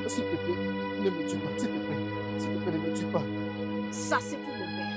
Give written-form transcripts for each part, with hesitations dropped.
S'il te plaît, ne me tue pas, s'il te plaît. S'il te plaît, ne me tue pas. Ça, c'est pour mon père.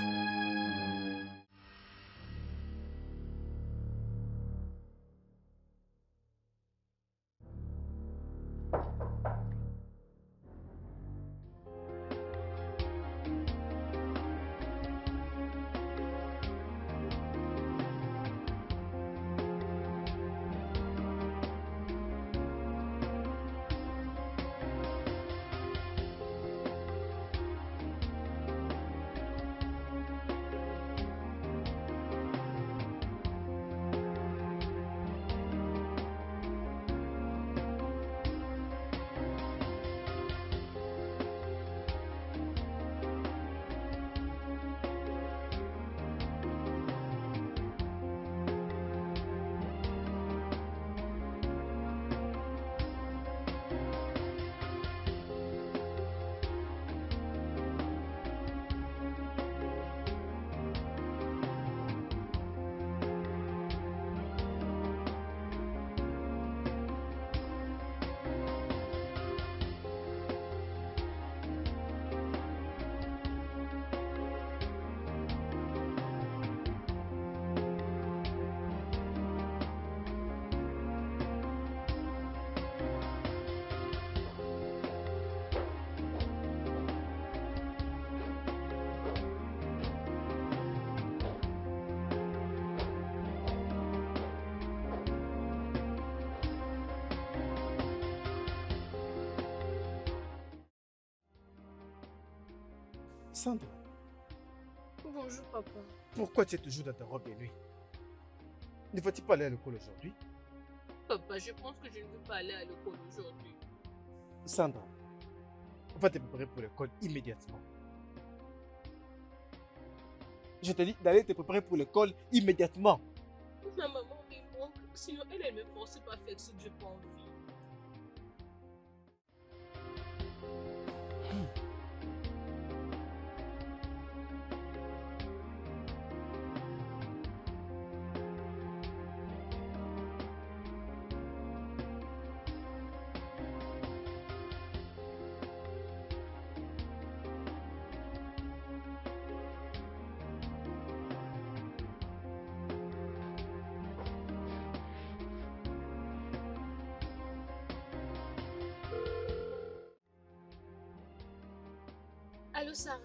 Sandra, Bonjour, papa. pourquoi tu es toujours dans ta robe de nuit? Ne faut-il pas aller à l'école aujourd'hui? Papa, je pense que je ne veux pas aller à l'école aujourd'hui. Sandra, va te préparer pour l'école immédiatement. Je te dis d'aller te préparer pour l'école immédiatement. Ma maman me manque, sinon elle me force pas à faire ce que j'ai pas envie. Allô, Sarah.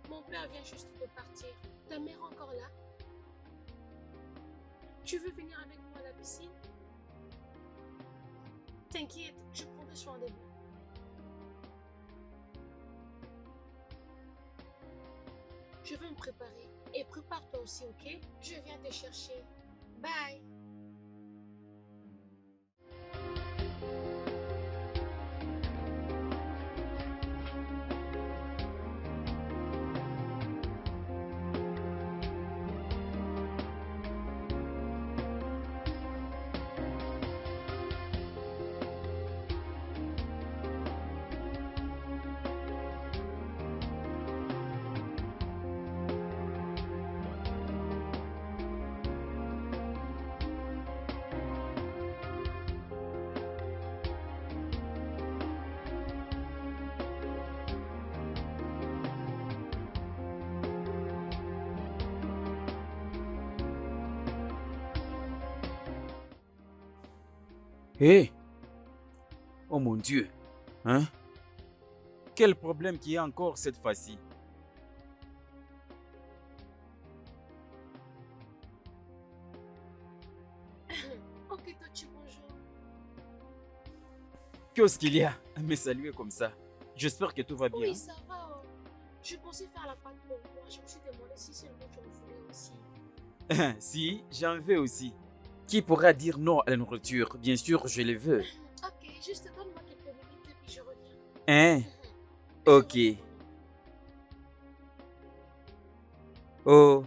Mon père vient juste de partir. Ta mère encore là? Tu veux venir avec moi à la piscine? T'inquiète, je prendrai soin de lui. Je vais me préparer. Et prépare-toi aussi, ok? Je viens te chercher. Bye! Hé! Oh mon Dieu! Hein? Quel problème qu'il y a encore cette fois-ci? Ok, Tochi, bonjour. Qu'est-ce qu'il y a à me saluer comme ça? J'espère que tout va bien. Oui, ça va. Oh. Je pensais faire la pâte pour moi. Je me suis demandé si seulement tu en voulais aussi. Si, j'en veux aussi. Qui pourra dire non à la nourriture? Bien sûr, je le veux. Ok, juste donne-moi quelques minutes et puis je reviens. Hein? Je Ok. reviens, mon Oh.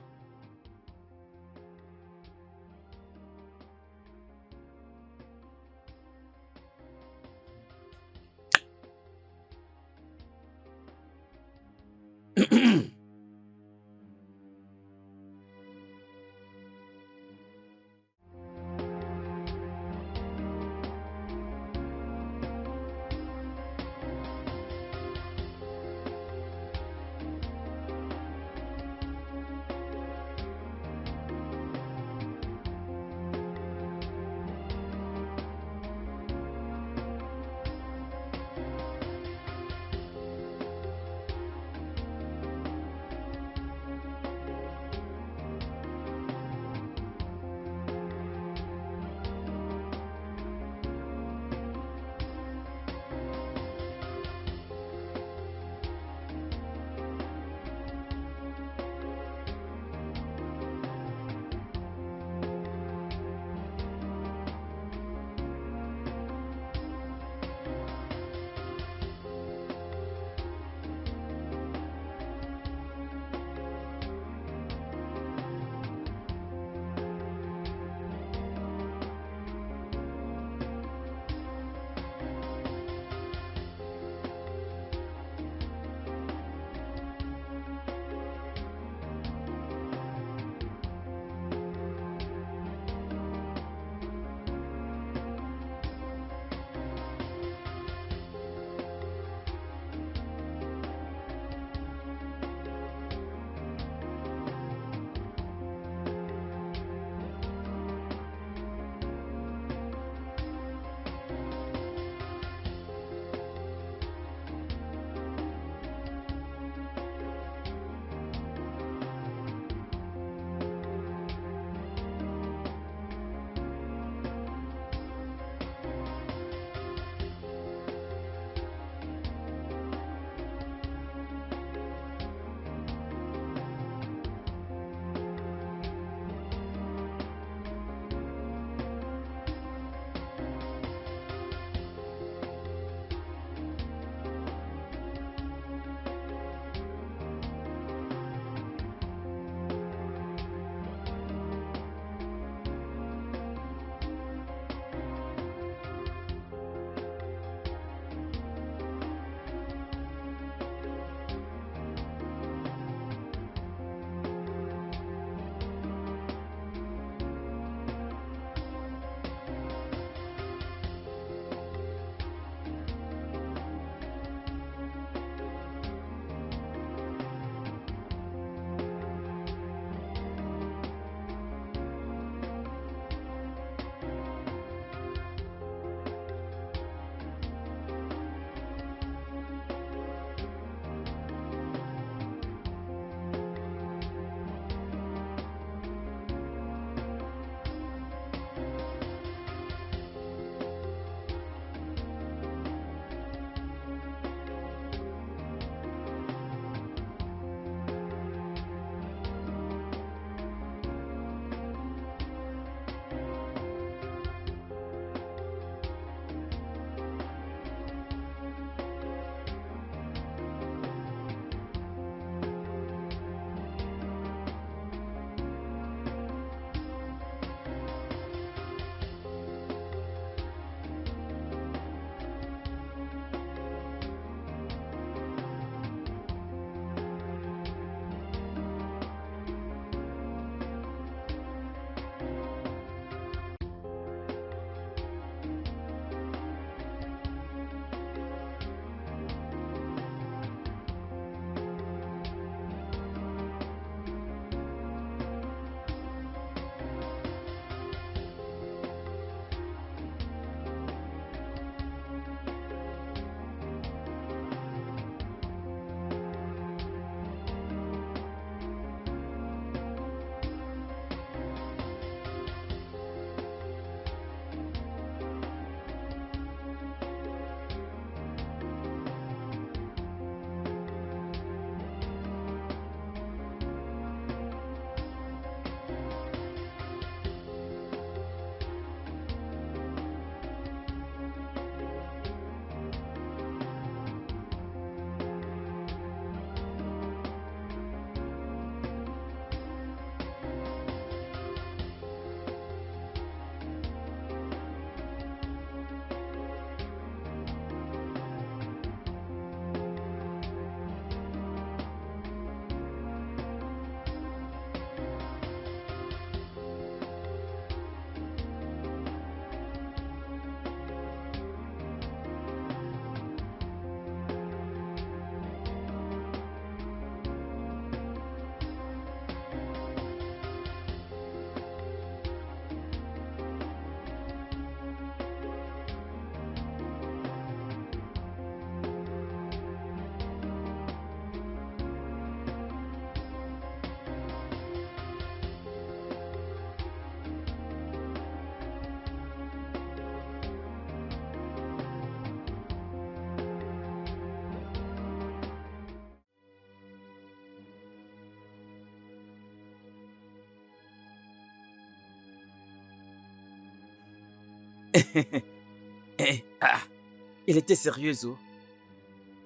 Il était sérieux, oh.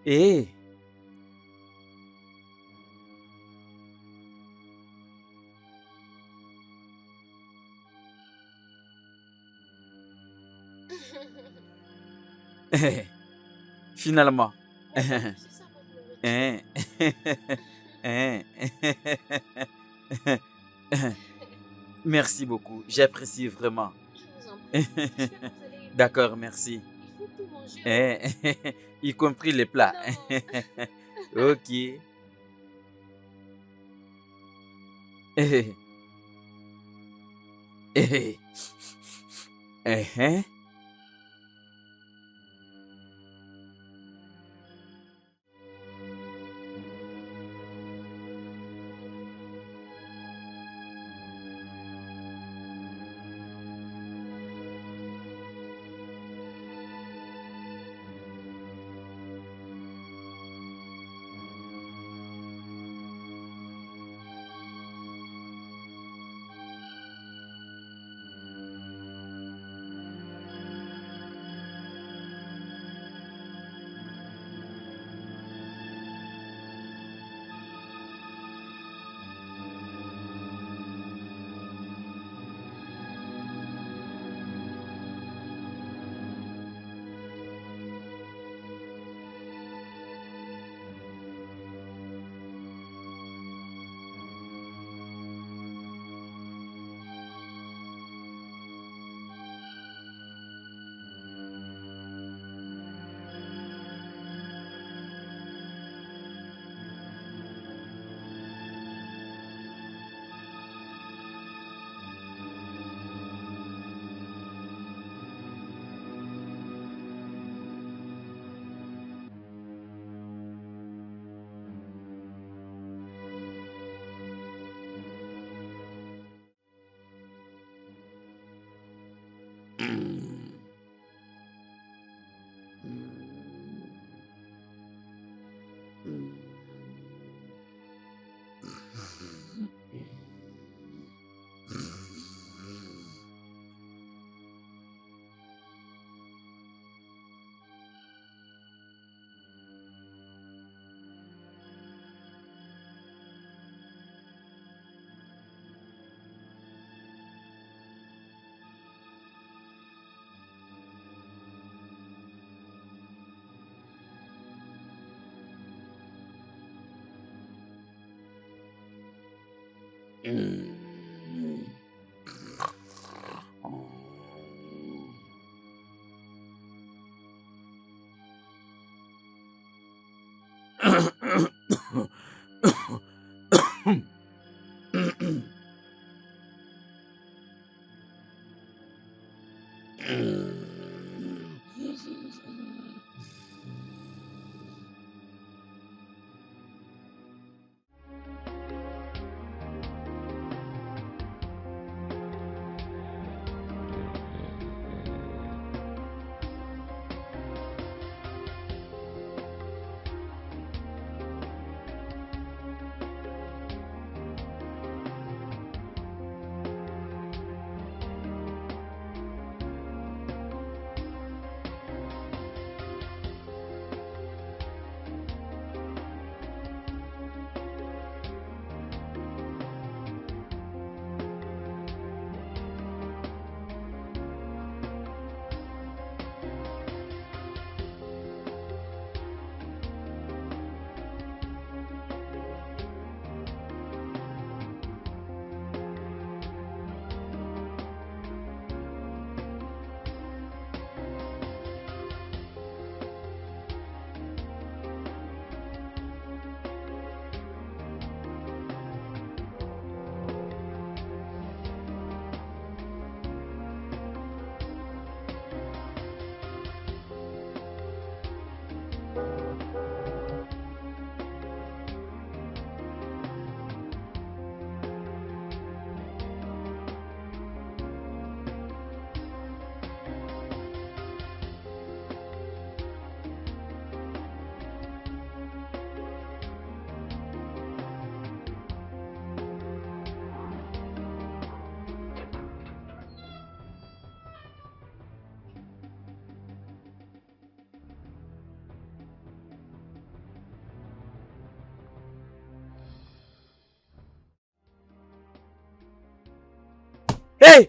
Eh, finalement. Mon père, c'est ça votre Hein. nourriture. Hein. Merci beaucoup, j'apprécie vraiment. Je vous en prie. J'espère que vous allez aimer. D'accord, merci. Il faut tout manger. Hein. Y compris les plats. Non. Ok. Hein.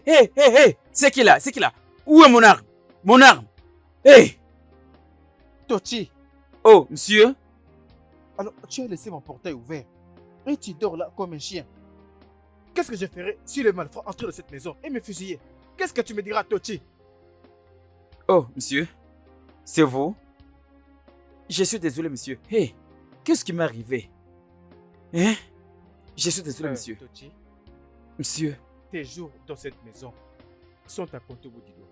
Hé, c'est qui là? C'est qui là? Où est mon arme? Mon arme? Hé! Tochi, Oh, monsieur? alors tu as laissé mon portail ouvert et tu dors là comme un chien. Qu'est-ce que je ferais si les malfrats entraient dans cette maison et me fusillaient? Qu'est-ce que tu me diras, Tochi? Oh, monsieur? C'est vous? Je suis désolé, monsieur. Hé! Qu'est-ce qui m'est arrivé? Hein? Je suis désolé, monsieur. Tochi, Monsieur? tes jours dans cette maison sont à compter au bout du doigt.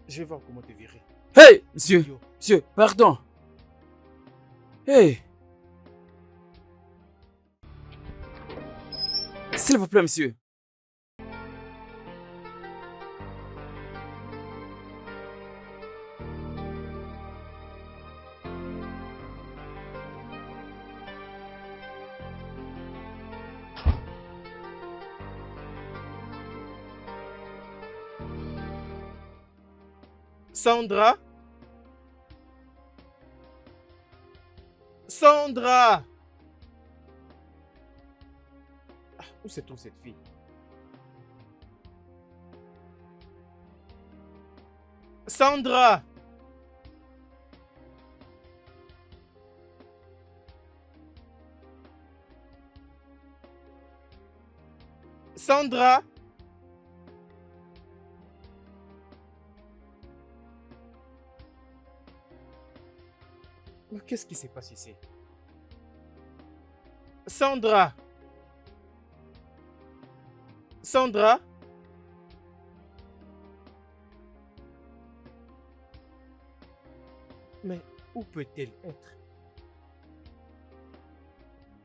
Je vais voir comment te virer. Hey! Monsieur! Idiot. Monsieur, pardon! Hey! S'il vous plaît, monsieur. Sandra? Sandra! Ah, où se trouve cette fille? Sandra! Sandra? Mais qu'est-ce qui s'est passé ici? Sandra? Sandra? Mais où peut-elle être?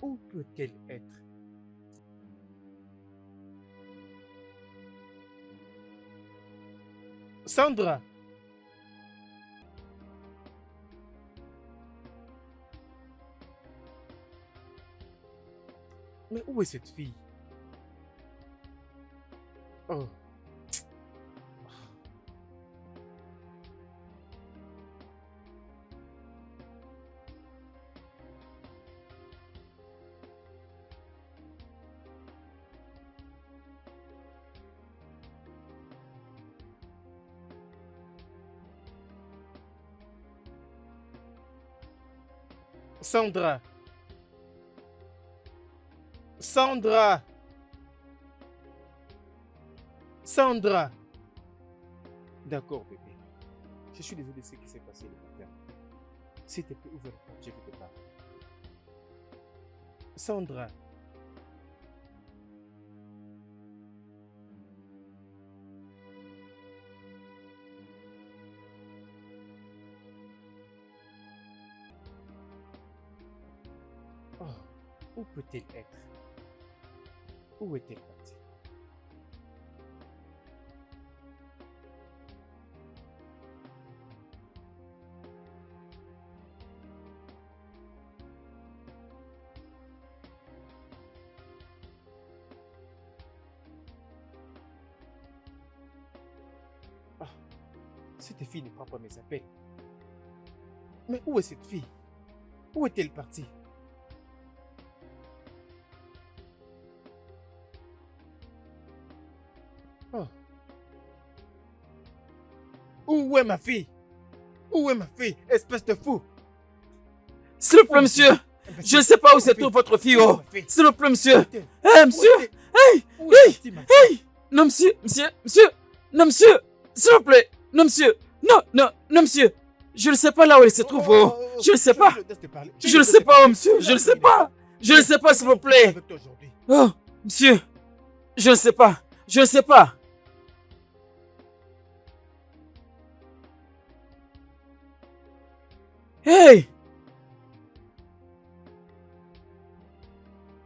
Où peut-elle être? Sandra? Mais où est cette fille? Oh. Sandra? Sandra? Sandra? D'accord, bébé. Je suis désolé de ce qui s'est passé le matin. S'il te plaît, ouvre la porte, je vais te parler. Sandra? Oh, où peut-elle être? Où est-elle partie? Ah, cette fille ne prend pas mes appels. Mais où est cette fille? Où est-elle partie? Oh. Où est ma fille? Où est ma fille? Espèce de fou! S'il vous plaît, monsieur! Je ne sais pas où se trouve votre fille, oh! S'il vous plaît, monsieur! Hé, monsieur! Hey! Hey! Non, monsieur! Non, monsieur! S'il vous plaît! Non, monsieur! Non, monsieur! Je ne sais pas là où elle se trouve, oh! Je ne sais pas! Je ne sais pas, oh, monsieur! Je ne sais pas! Je ne sais pas, s'il vous plaît! Oh, monsieur! Je ne sais pas! Je ne sais pas! Hey!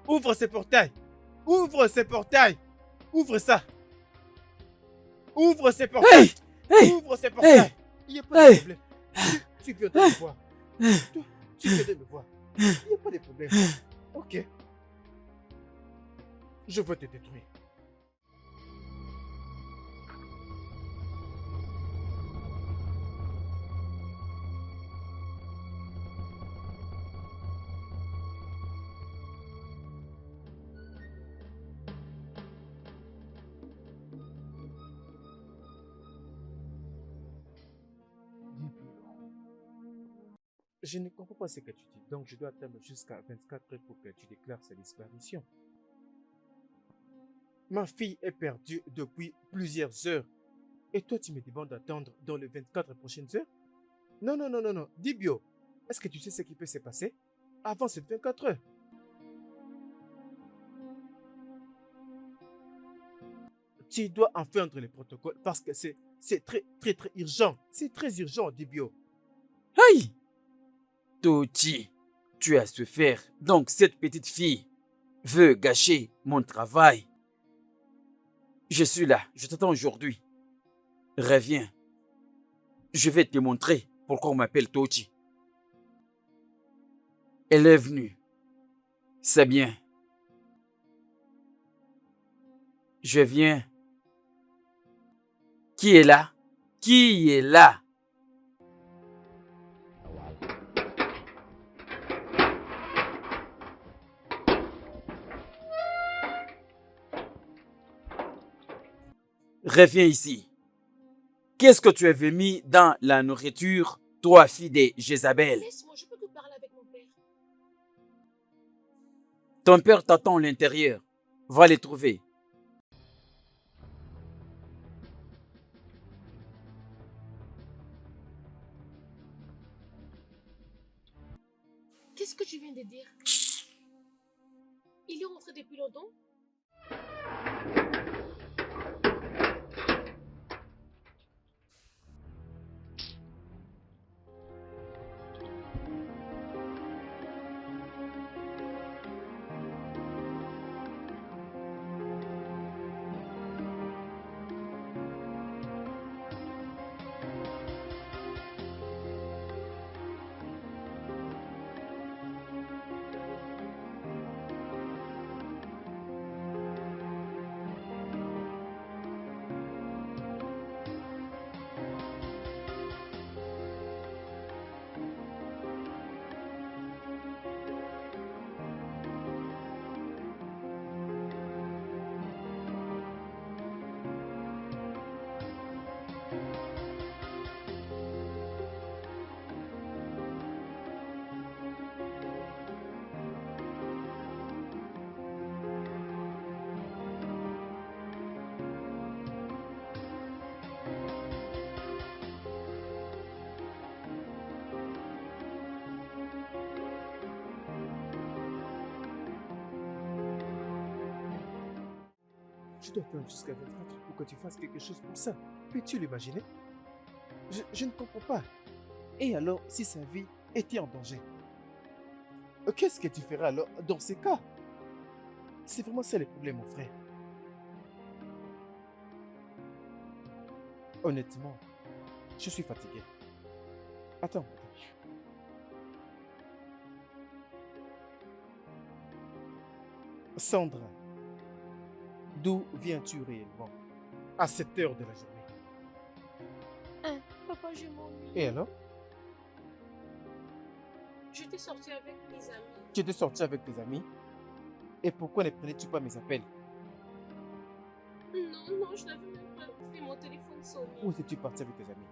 Ouvre ces portails! Ouvre ces portails! Ouvre ça! Ouvre ces portails! Hey! Ouvre ces portails! Il n'y a pas de problème. Tu viens de me voir. Toi, tu viens de me voir. Il n'y a pas de problème. Ok. Je veux te détruire. Je ne comprends pas ce que tu dis. Donc, je dois attendre jusqu'à 24 heures pour que tu déclares sa disparition. Ma fille est perdue depuis plusieurs heures. Et toi, tu me demandes d'attendre dans les 24 prochaines heures? Non, non, non, non, non. Dibio, est-ce que tu sais ce qui peut se passer avant ces 24 heures? Tu dois enfreindre les protocoles parce que c'est très, très, très urgent. C'est très urgent, Dibio. Aïe! Toti, tu as souffert. Donc cette petite fille veut gâcher mon travail. Je suis là, je t'attends aujourd'hui. Reviens. Je vais te montrer pourquoi on m'appelle Toti. Elle est venue. C'est bien. Je viens. Qui est là? Qui est là? Reviens ici. Qu'est-ce que tu avais mis dans la nourriture, toi, fille de Jézabel? Laisse-moi, je peux te parler avec mon père. Ton père t'attend à l'intérieur. Va les trouver. Qu'est-ce que tu viens de dire? Il est rentré depuis longtemps? Je dois attendre jusqu'à 24 pour que tu fasses quelque chose pour ça. Peux-tu l'imaginer? Je ne comprends pas. Et alors, si sa vie était en danger, qu'est-ce que tu feras alors dans ces cas? C'est vraiment ça le problème, mon frère. Honnêtement, je suis fatigué. Attends. Sandra, d'où viens-tu réellement à cette heure de la journée? Hein, papa, je m'ennuie. Et alors? J'étais sortie avec mes amis. Tu étais sorti avec tes amis? Et pourquoi ne prenais-tu pas mes appels? Non, non, je n'avais même pas fait mon téléphone sonner. Où étais-tu parti avec tes amis?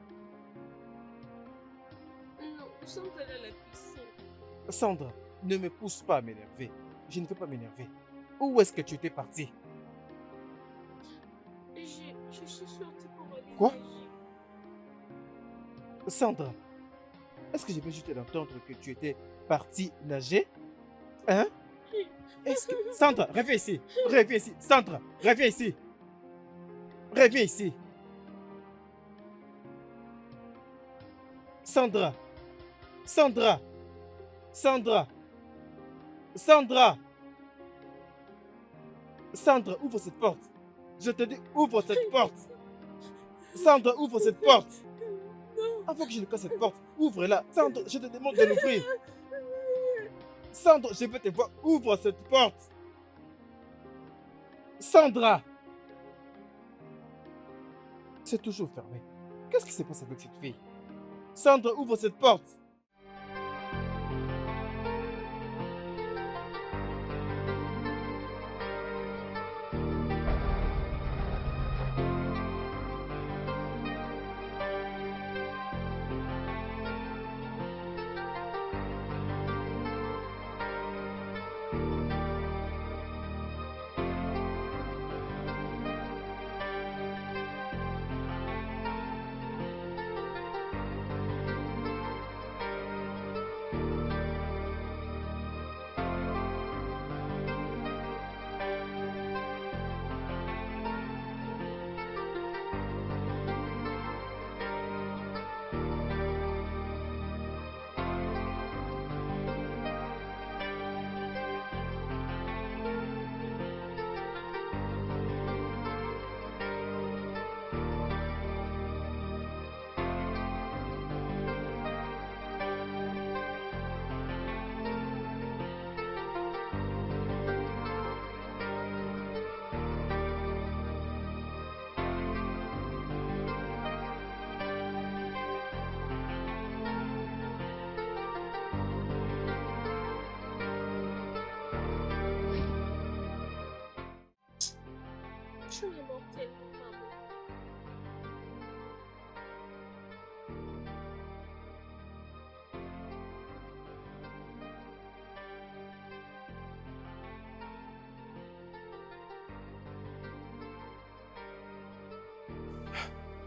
Non, nous sommes allés à la piscine. Sandra, ne me pousse pas à m'énerver. Je ne veux pas m'énerver. Où est-ce que tu étais parti? Je suis sortie pour aller Quoi? nager. Sandra, est-ce que je vais juste entendre que tu étais parti nager? Hein? Est-ce que... Sandra, reviens ici. Reviens ici. Sandra, reviens ici. Reviens ici. Sandra. Sandra. Sandra. Sandra. Sandra, ouvre cette porte. Je te dis, ouvre cette porte. Sandra, ouvre cette porte. Avant que je ne casse cette porte, ouvre-la. Sandra, je te demande de l'ouvrir. Sandra, je veux te voir. Ouvre cette porte. Sandra. C'est toujours fermé. Qu'est-ce qui se passe avec cette fille? Sandra, ouvre cette porte.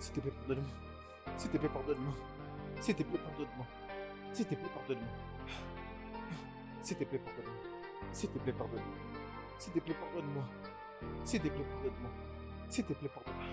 S'il te plaît, pardonne-moi. S'il te plaît, pardonne-moi. S'il te plaît, pardonne-moi. S'il te plaît, pardonne-moi. S'il te plaît, pardonne-moi. S'il te plaît, pardonne-moi. S'il te plaît, pardonne-moi. S'il te plaît, pardonne-moi. S'il te plaît, pardonne-moi.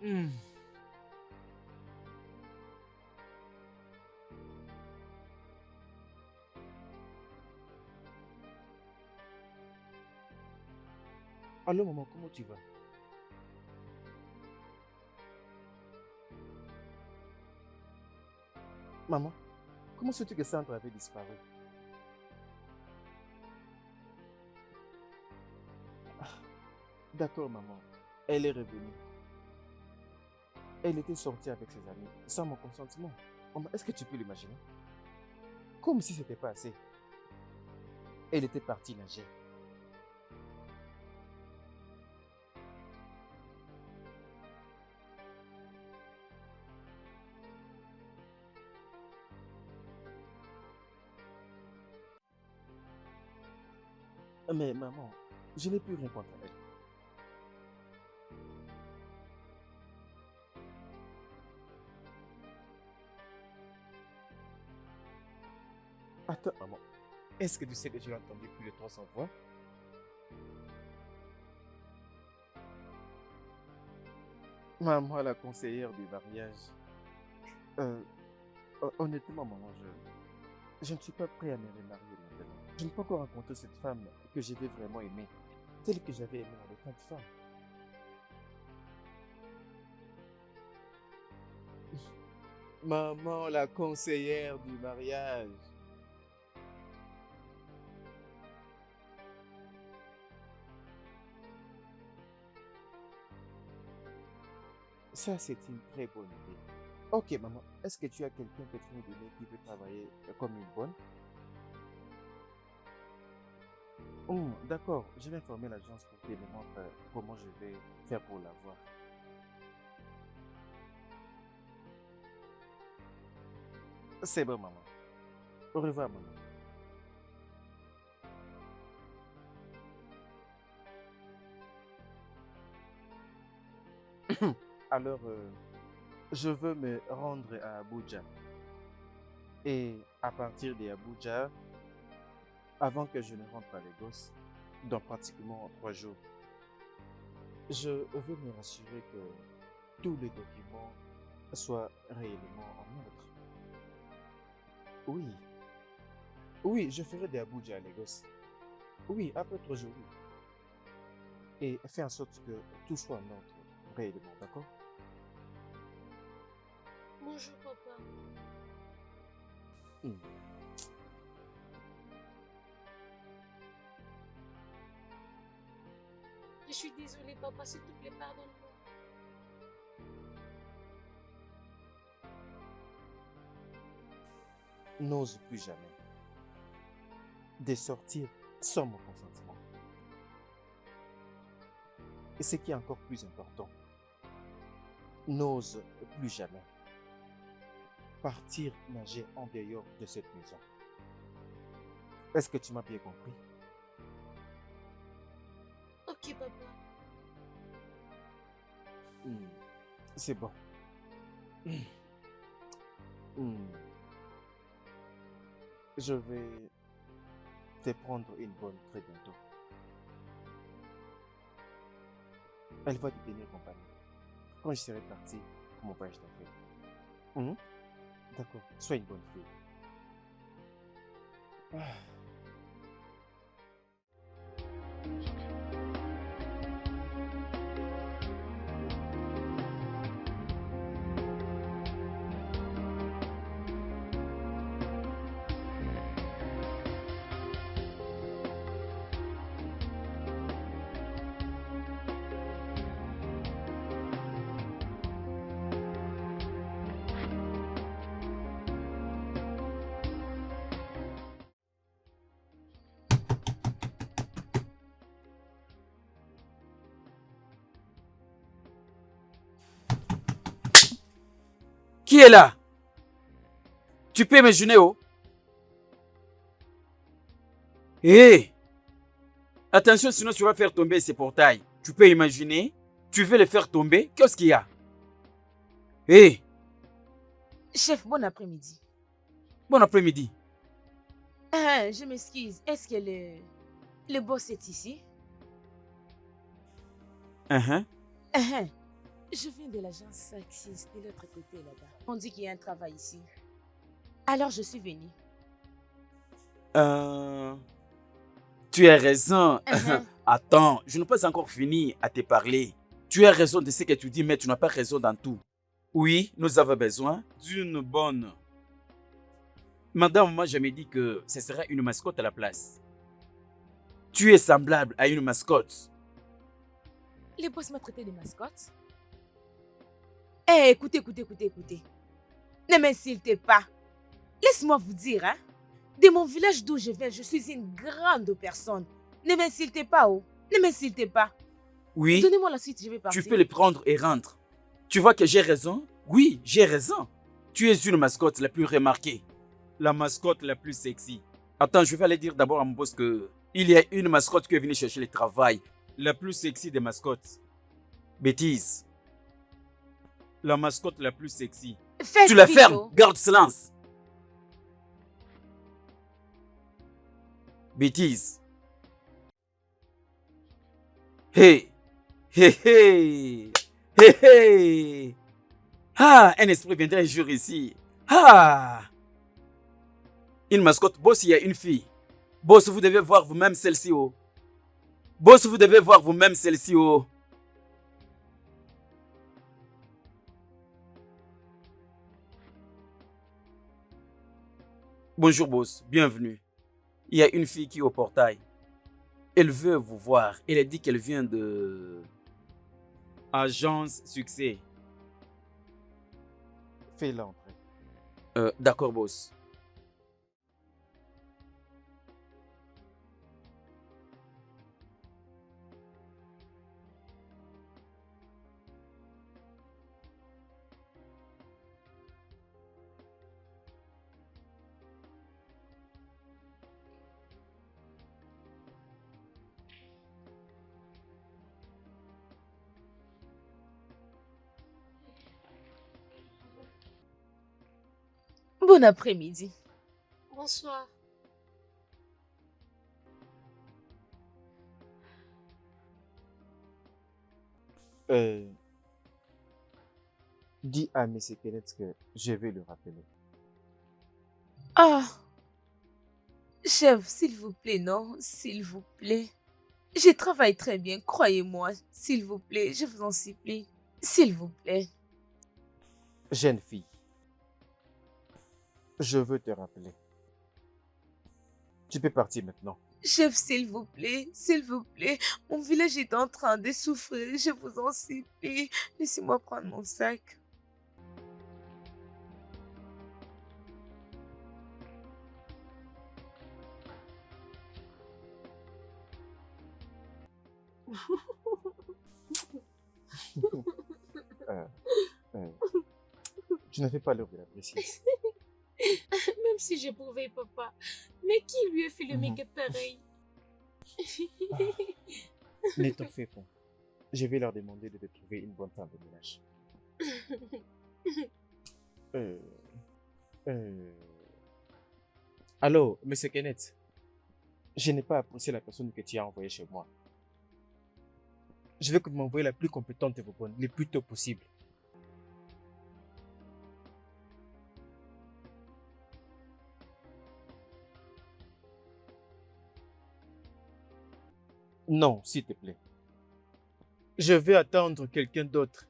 Hmm. Allô, maman, comment tu vas? Maman, comment sais-tu que Sandra avait disparu? Ah, d'accord, maman. Elle est revenue. Elle était sortie avec ses amis, sans mon consentement. Maman, est-ce que tu peux l'imaginer? Comme si c'était pas assez. Elle était partie nager. Mais maman, je n'ai plus rien contre elle. Attends, maman. Est-ce que tu sais que je l'ai entendu plus de 300 fois? Maman, la conseillère du mariage. Euh, honnêtement, maman, je ne suis pas prêt à me remarier maintenant. Je n'ai pas encore rencontré cette femme que je vais vraiment aimer, telle que j'avais aimé dans les fins de femme. Maman, la conseillère du mariage. Ça, c'est une très bonne idée. Ok, maman, est-ce que tu as quelqu'un que tu peux me donner qui peut travailler comme une bonne? Oh, d'accord, je vais informer l'agence pour qu'elle me montre comment je vais faire pour l'avoir. C'est bon, maman. Au revoir, maman. Alors, je veux me rendre à Abuja. Et à partir d'Abuja, avant que je ne rentre à Lagos, dans pratiquement 3 jours, je veux me rassurer que tous les documents soient réellement en ordre. Oui, oui, je ferai d'Abuja à Lagos. Oui, après 3 jours, oui. Et fais en sorte que tout soit en ordre réellement, d'accord? Bonjour, papa. Hmm. Je suis désolée, papa, s'il te plaît, pardonne-moi. N'ose plus jamais de sortir sans mon consentement. Et ce qui est encore plus important, n'ose plus jamais partir nager en dehors de cette maison. Est-ce que tu m'as bien compris? Ok, papa. Hmm, c'est bon. Hmm, je vais te prendre une bonne très bientôt. Elle va te tenir compagnie quand je serai parti pour mon voyage d'affaires. Hmm? D'accord, sois une bonne fille. Ah. Qui est là? Tu peux imaginer, oh? Hé! Attention, sinon tu vas faire tomber ces portails. Tu peux imaginer? Tu veux les faire tomber? Qu'est-ce qu'il y a? Hé! Chef, bon après-midi. Bon après-midi. Je m'excuse. Est-ce que le boss est ici? Je viens de l'agence Axis de l'autre côté là-bas. On dit qu'il y a un travail ici. Alors je suis venue. Tu as raison. Uh-huh. Attends, je n'ai pas encore fini à te parler. Tu as raison de ce que tu dis, mais tu n'as pas raison dans tout. Oui, nous avons besoin d'une bonne... Madame, moi, je me dis que ce sera une mascotte à la place. Tu es semblable à une mascotte. Le boss m'a traité de mascotte. Écoutez. Ne m'insultez pas. Laisse-moi vous dire, hein. De mon village d'où je viens, je suis une grande personne. Ne m'insultez pas, oh. Ne m'insultez pas. Oui. Donnez-moi la suite, je vais partir. Tu peux le prendre et rentrer. Tu vois que j'ai raison? Oui, j'ai raison. Tu es une mascotte la plus remarquée. La mascotte la plus sexy. Attends, je vais aller dire d'abord à mon boss que il y a une mascotte qui est venue chercher le travail. La plus sexy des mascottes. Bêtise. La mascotte la plus sexy. Faites Tu la vite, fermes. oh. Garde silence. Bêtise. Hey. Ah, un esprit viendrait un jour ici. Ah. Une mascotte. Boss, il y a une fille. Boss, vous devez voir vous-même celle-ci, oh. Boss, vous devez voir vous-même celle-ci, oh. Bonjour, boss. Bienvenue. Il y a une fille qui est au portail. Elle veut vous voir. Elle a dit qu'elle vient de... Agence Succès. Fais-la entrer. D'accord, boss. Bon après-midi. Bonsoir. Dis à M. Kenneth que je vais le rappeler. Ah, chef, s'il vous plaît, non, s'il vous plaît. Je travaille très bien, croyez-moi, s'il vous plaît, je vous en supplie. S'il vous plaît. Jeune fille, Je veux te rappeler. Tu peux partir maintenant. Chef, s'il vous plaît, s'il vous plaît. Mon village est en train de souffrir. Je vous en supplie. Laissez-moi prendre mon sac. Euh, euh, tu ne fais pas l'heure de l'apprécier. Même si je pouvais, papa. Mais qui lui a fait le Mhm. make-up pareil? Ne t'en fais pas. Je vais leur demander de te trouver une bonne femme de ménage. Euh, euh, Allô, Monsieur Kenneth. Je n'ai pas apprécié la personne que tu as envoyée chez moi. Je veux que vous m'envoyez la plus compétente et vos bonnes, le plus tôt possible. Non, s'il te plaît. Je vais attendre quelqu'un d'autre.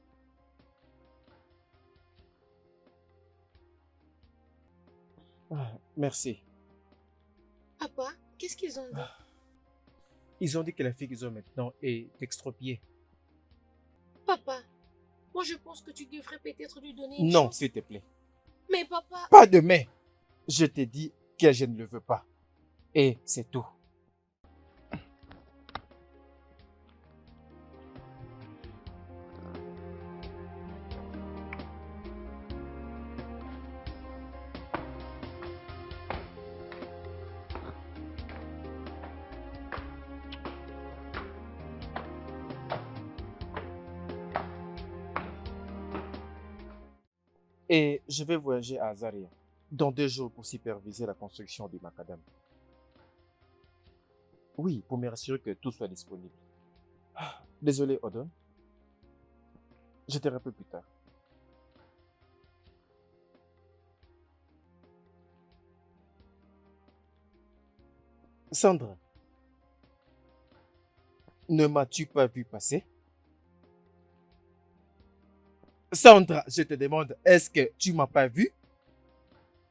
Merci. Papa, qu'est-ce qu'ils ont dit? Ils ont dit que la fille qu'ils ont maintenant est extropiée. Papa, moi je pense que tu devrais peut-être lui donner une Non, chance. s'il te plaît. Mais papa, Pas de mais. Je t'ai dit que je ne le veux pas. Et c'est tout. Et je vais voyager à Azaria dans 2 jours pour superviser la construction du macadam. Oui, pour me rassurer que tout soit disponible. Désolé, Odon. Je te rappelle plus tard. Sandra, ne m'as-tu pas vu passer? Sandra, je te demande, est-ce que tu m'as pas vu?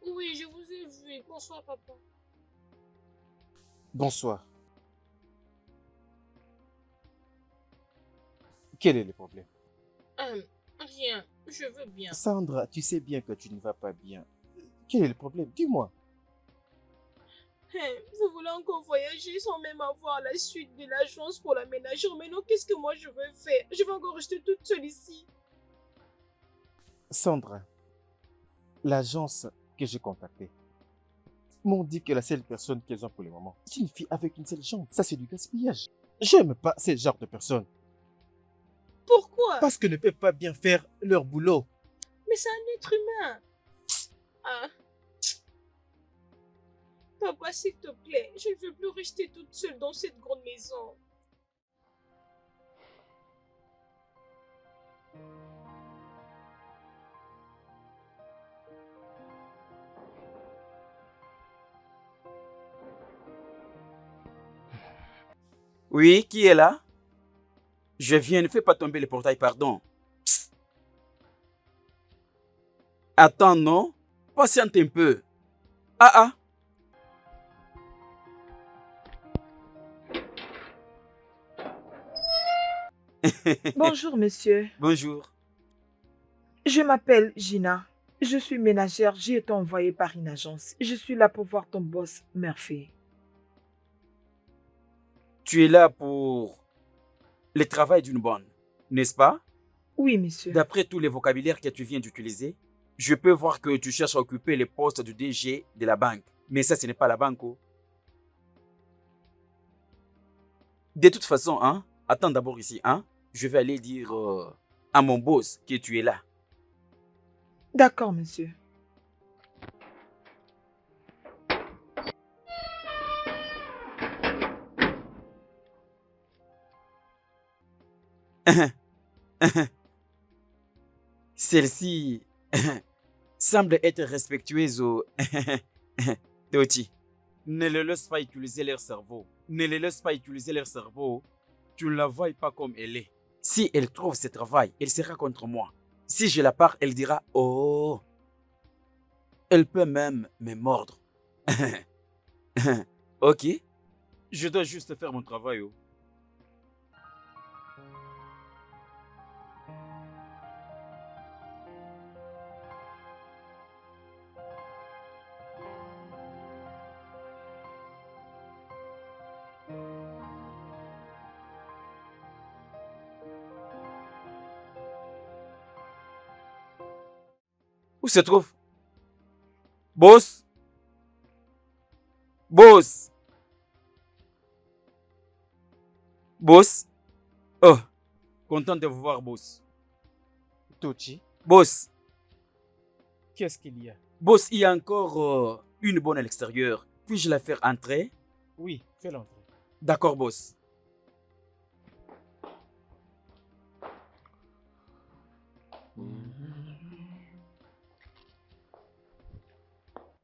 oui, je vous ai vu. Bonsoir, papa. Bonsoir. Quel est le problème? Rien, je veux bien. Sandra, tu sais bien que tu ne vas pas bien. Quel est le problème? Dis-moi. Vous voulez encore voyager sans même avoir la suite de l'agence pour la ménagère. Mais non, qu'est-ce que moi je veux faire? Je vais encore rester toute seule ici. Sandra, l'agence que j'ai contactée m'ont dit que la seule personne qu'ils ont pour le moment, c'est une fille avec une seule jambe. Ça, c'est du gaspillage. J'aime pas ce genre de personnes Pourquoi? parce qu'elles ne peuvent pas bien faire leur boulot. Mais c'est un être humain. Ah. Papa, s'il te plaît, je ne veux plus rester toute seule dans cette grande maison. Oui, qui est là? Je viens, ne fais pas tomber le portail, pardon. Psst. Attends, non? Patiente un peu. Ah. Bonjour, monsieur. Bonjour. Je m'appelle Gina. Je suis ménagère. J'ai été envoyée par une agence. Je suis là pour voir ton boss, Murphy. Tu es là pour le travail d'une bonne, n'est-ce pas? Oui, monsieur. D'après tous les vocabulaires que tu viens d'utiliser, je peux voir que tu cherches à occuper le poste du DG de la banque. Mais ça, ce n'est pas la banque. Oh. De toute façon, hein, attends d'abord ici. Hein, je vais aller dire à mon boss que tu es là. D'accord, monsieur. Celle-ci semble être respectueuse au Toti. Ne les laisse pas utiliser leur cerveau. Ne les laisse pas utiliser leur cerveau. Tu ne la vois pas comme elle est. Si elle trouve ce travail, elle sera contre moi. Si je la pars, elle dira « Oh !» Elle peut même me mordre. Ok. Je dois juste faire mon travail. Oh. Où se trouve? Boss? Boss? Boss? Oh, content de vous voir, boss. Tochi, Boss, qu'est-ce qu'il y a? boss, il y a encore une bonne à l'extérieur. Puis-je la faire entrer? Oui, fais-le entrer. D'accord, boss.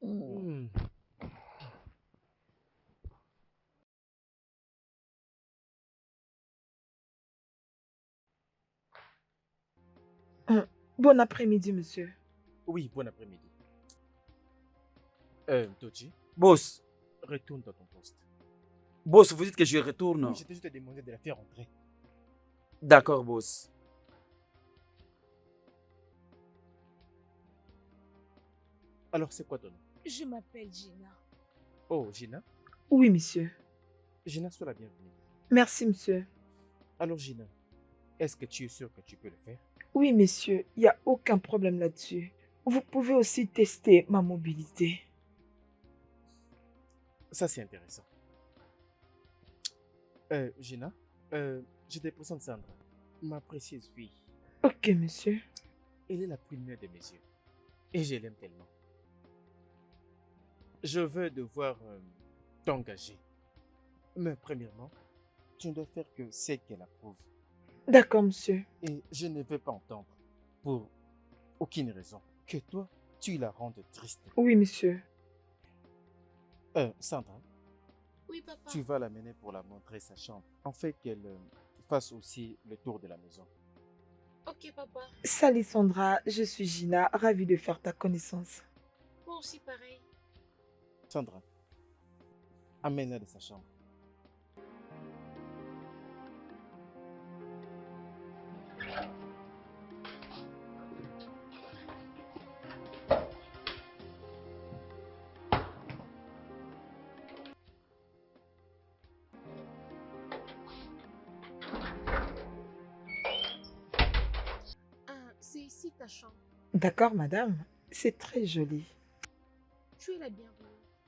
Hmm. Bon après-midi, monsieur. Oui, bon après-midi. Tochi, Boss, retourne dans ton poste. boss, vous dites que je retourne. Oui, j'étais juste demandé de la faire entrer. D'accord, boss. Alors, c'est quoi ton nom? Je m'appelle Gina. Oh, Gina. Oui, monsieur. Gina, sois la bienvenue. Merci, monsieur. Alors, Gina, est-ce que tu es sûr que tu peux le faire? Oui, monsieur, il n'y a aucun problème là-dessus. Vous pouvez aussi tester ma mobilité. Ça, c'est intéressant. Gina, je te présente Sandra, ma précieuse fille. Ok, monsieur. Elle est la première de mes yeux. Et je l'aime tellement. Je veux devoir t'engager. Mais premièrement, tu ne dois faire que ce qu'elle approuve. D'accord, monsieur. Et je ne veux pas entendre, pour aucune raison, que toi, tu la rendes triste. Oui, monsieur. Sandra, Oui, papa. tu vas l'amener pour la montrer sa chambre. En fait qu'elle fasse aussi le tour de la maison. Ok, papa. Salut Sandra, je suis Gina, ravie de faire ta connaissance. Moi aussi, pareil. Sandra, amène-la de sa chambre. Ah, c'est ici ta chambre. D'accord, madame. C'est très joli. Tu es la bienvenue.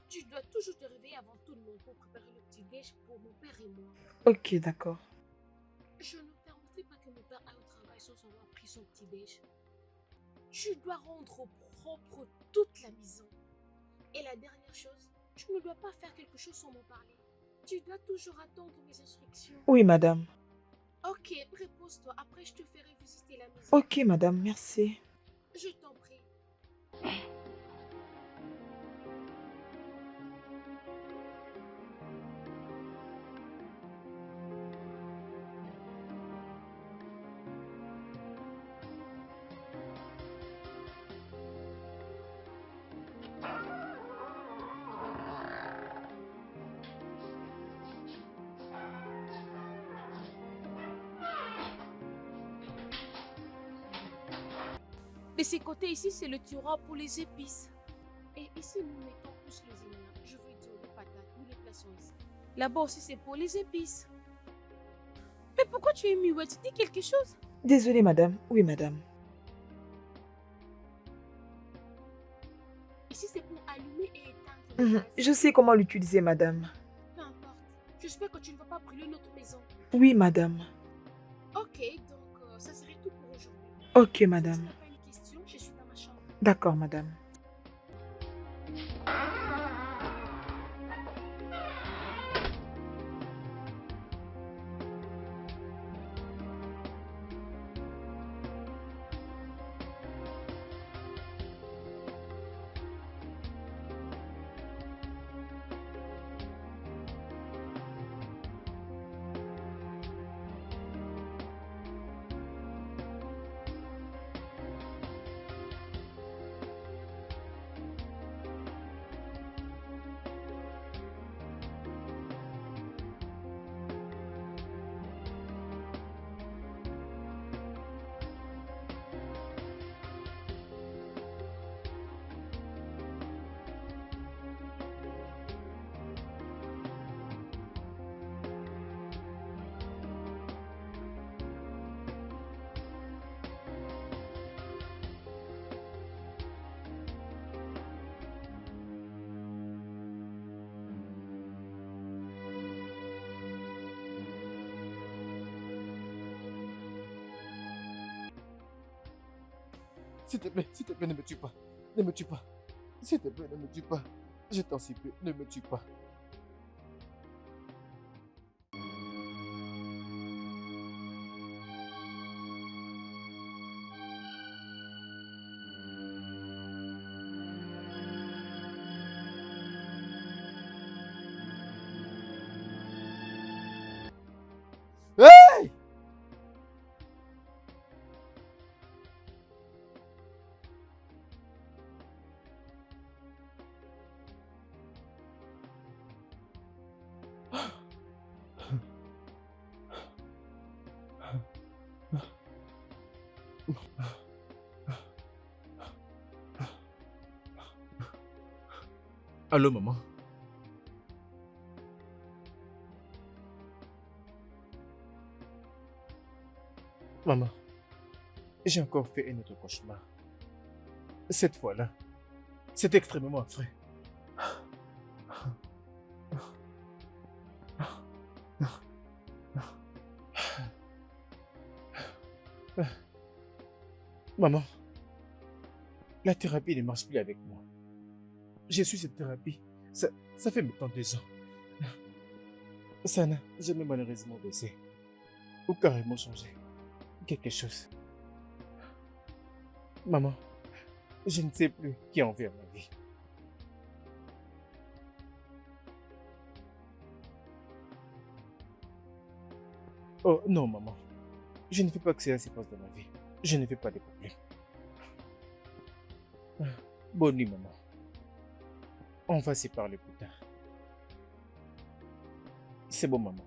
Tu dois toujours te réveiller avant tout le monde pour préparer le petit déj pour mon père et moi. Ok, d'accord. Je ne permettrai pas que mon père aille au travail sans avoir pris son petit déj. Tu dois rendre propre toute la maison. Et la dernière chose, tu ne dois pas faire quelque chose sans m'en parler. Tu dois toujours attendre mes instructions. Oui, madame. Ok, repose-toi. Après, je te ferai visiter la maison. Ok, madame, merci. Je t'en prie. De ces côtés ici, c'est le tiroir pour les épices. Et ici, nous mettons plus les oignons. Je veux dire les patates, nous les plaçons ici. Là-bas aussi, c'est pour les épices. Mais pourquoi tu es muette? Tu dis quelque chose? Désolée, madame. Oui, madame. Ici, c'est pour allumer et éteindre le gaz. Je sais comment l'utiliser, madame. Peu importe. J'espère que tu ne vas pas brûler notre maison. Oui, madame. Ok, donc ça serait tout pour aujourd'hui. Ok, Si tu madame. n'as pas une question, je suis dans ma chambre. D'accord, madame. s'il te plaît, ne me tue pas. Ne me tue pas. S'il te plaît, ne me tue pas. Je t'en supplie, ne me tue pas. Hey! Allô, maman? Maman, j'ai encore fait un autre cauchemar. Cette fois-là, c'est extrêmement affreux. Maman, la thérapie ne marche plus avec moi. J'ai su cette thérapie. Ça fait maintenant 2 ans. Ça n'a jamais malheureusement baissé. Ou carrément changé. Quelque chose. Maman, je ne sais plus qui envers ma vie. Oh non, maman. Je ne veux pas que cela se passe dans ma vie. Je ne veux pas de problème. Bonne nuit, maman. On va se parler plus tard. C'est bon, maman.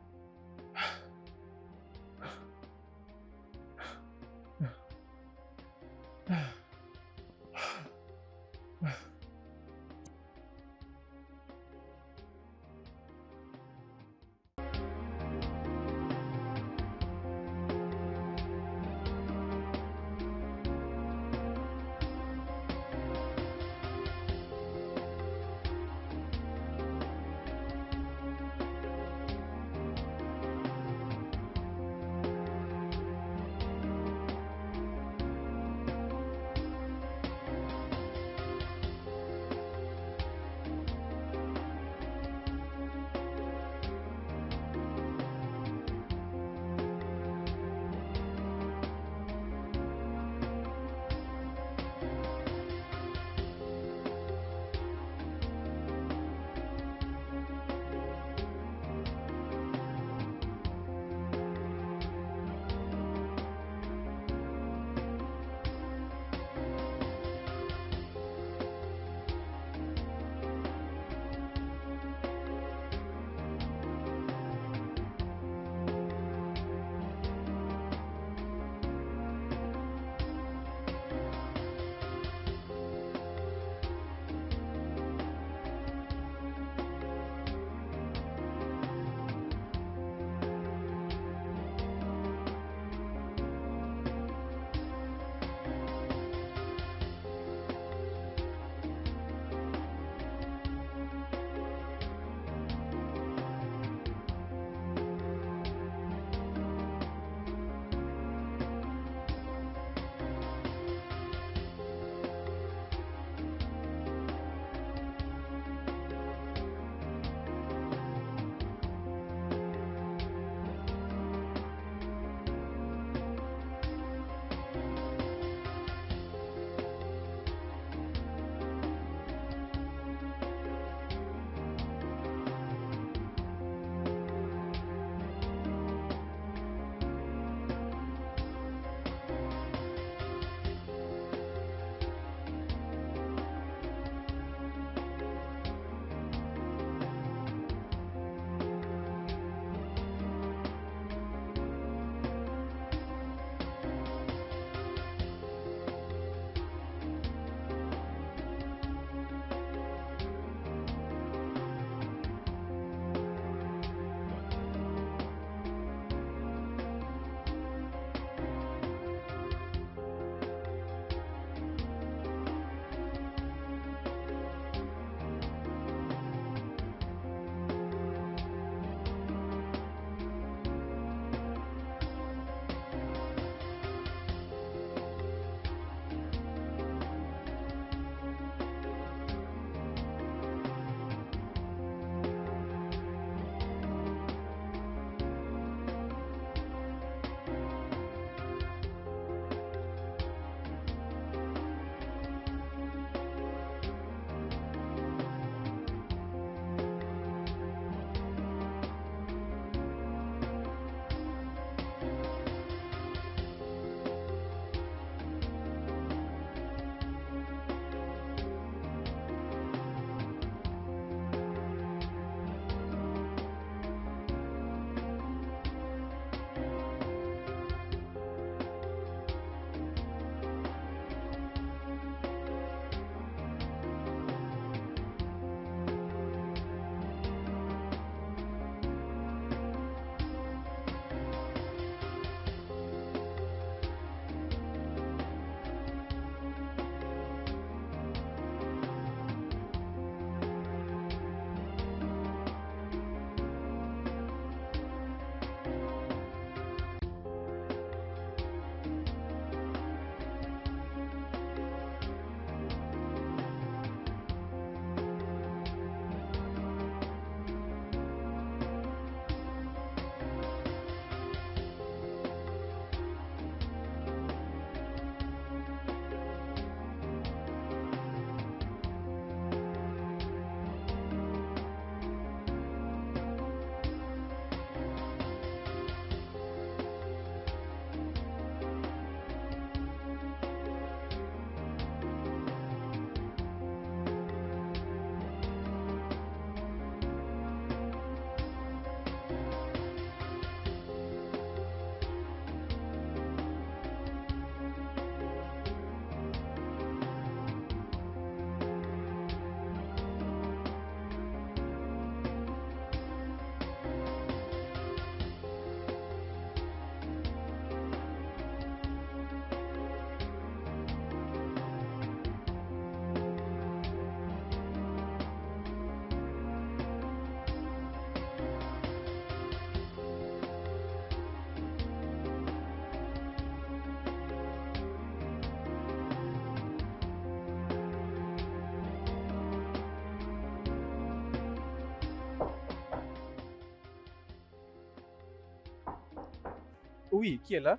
Oui, qui est là?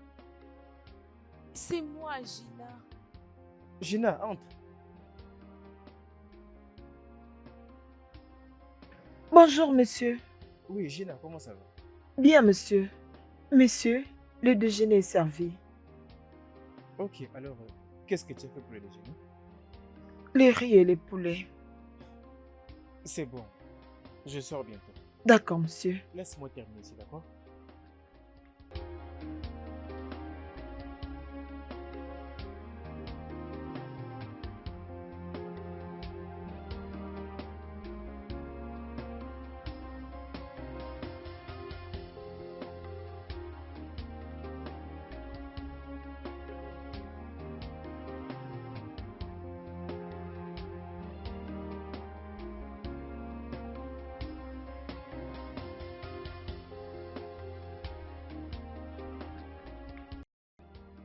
C'est moi, Gina. Gina, entre. Bonjour, monsieur. Oui, Gina, comment ça va? Bien, monsieur. Monsieur, le déjeuner est servi. Ok, alors, qu'est-ce que tu as fait pour le déjeuner? Les riz et les poulets. C'est bon, je sors bientôt. D'accord, monsieur. Laisse-moi terminer ici, d'accord?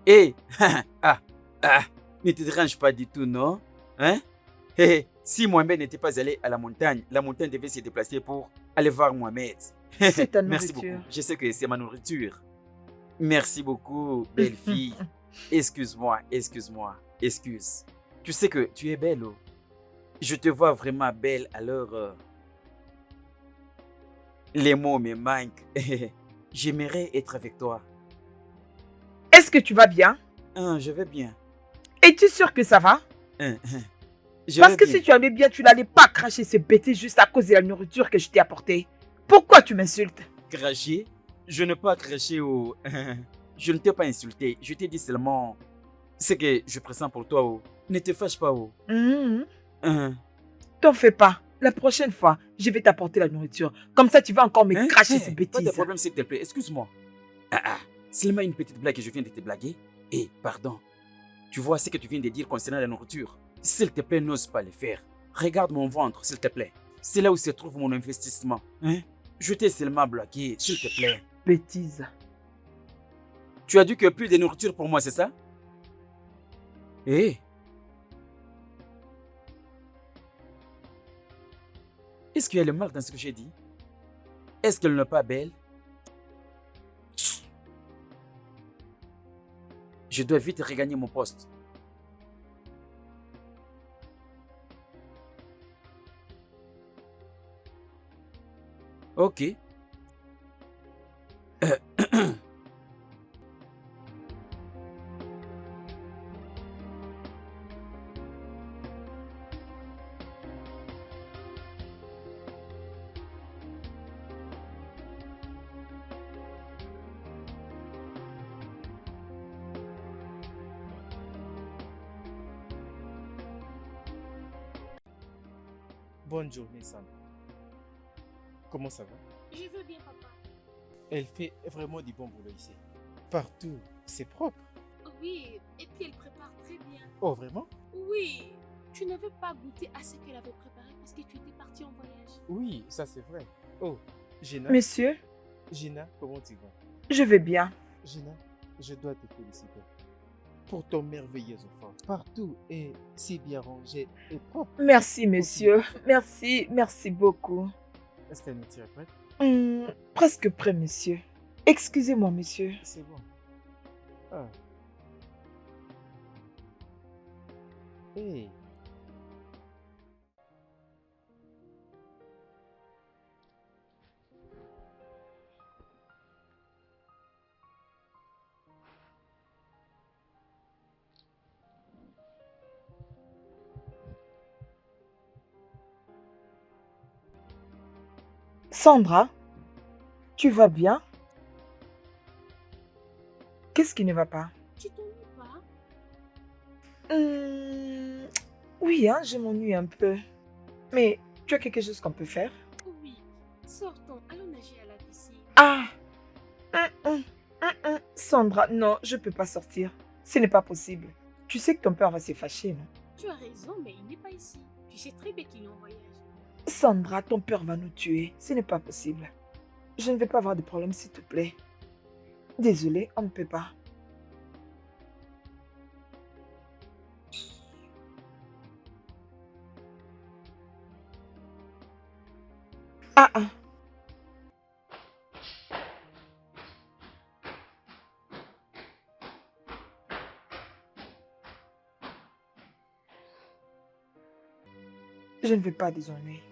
Hé, ne te dérange pas du tout, non? Hein? Si Mohamed n'était pas allé à la montagne devait se déplacer pour aller voir Mohamed. C'est ta Merci nourriture. beaucoup. Je sais que c'est ma nourriture. Merci beaucoup, belle fille. Excuse-moi. Excuse. Tu sais que tu es belle, oh. Je te vois vraiment belle, alors les mots me manquent. J'aimerais être avec toi. Est-ce que tu vas bien? Je vais bien. Es-tu sûr que ça va? Je Parce vais que bien. si tu allais bien, tu n'allais pas cracher ces bêtises juste à cause de la nourriture que je t'ai apportée. Pourquoi tu m'insultes? Cracher? Je n'ai pas craché au... Je ne t'ai pas insulté. Je t'ai dit seulement ce que je pressens pour toi. Oh. Ne te fâche pas. Oh. T'en fais pas. La prochaine fois, je vais t'apporter la nourriture. Comme ça, tu vas encore me cracher ces Pas de bêtises. problème, s'il te plaît. Excuse-moi. Seulement une petite blague que je viens de te blaguer. Pardon. Tu vois ce que tu viens de dire concernant la nourriture? S'il te plaît, n'ose pas le faire. Regarde mon ventre, s'il te plaît. C'est là où se trouve mon investissement. Je t'ai seulement blagué, s'il te plaît. Bêtises. Tu as dit que plus de nourriture pour moi, c'est ça? Est-ce qu'il y a le mal dans ce que j'ai dit? Est-ce qu'elle n'est pas belle? Je dois vite regagner mon poste. Ok. Bonne journée, Sandra. Comment ça va? Je veux bien, papa. Elle fait vraiment du bon boulot ici. Partout, c'est propre. Oui, et puis elle prépare très bien. Oh, vraiment? Oui, tu n'avais pas goûté à ce qu'elle avait préparé parce que tu étais parti en voyage. Oui, ça c'est vrai. Oh, Gina. Monsieur, Gina, comment tu vas? je vais bien. Gina, je dois te féliciter pour ton merveilleux enfant. Partout est si bien rangé et propre. Merci, monsieur. Merci beaucoup. Est-ce qu'elle nous est prête? Presque prêt, monsieur. Excusez-moi, monsieur. C'est bon. Ah. Hey. Sandra, tu vas bien? Qu'est-ce qui ne va pas? Tu t'ennuies pas? Oui, hein, je m'ennuie un peu. Mais tu as quelque chose qu'on peut faire? Oui. Sortons, allons nager à la piscine. Ah! Sandra, non, je peux pas sortir. Ce n'est pas possible. Tu sais que ton père va se fâcher, non? Tu as raison, mais il n'est pas ici. Tu sais très bien qu'il est en voyage. Sandra, ton père va nous tuer. Ce n'est pas possible. Je ne vais pas avoir de problème, s'il te plaît. Désolée, on ne peut pas. Ah. Je ne veux pas déshonorer.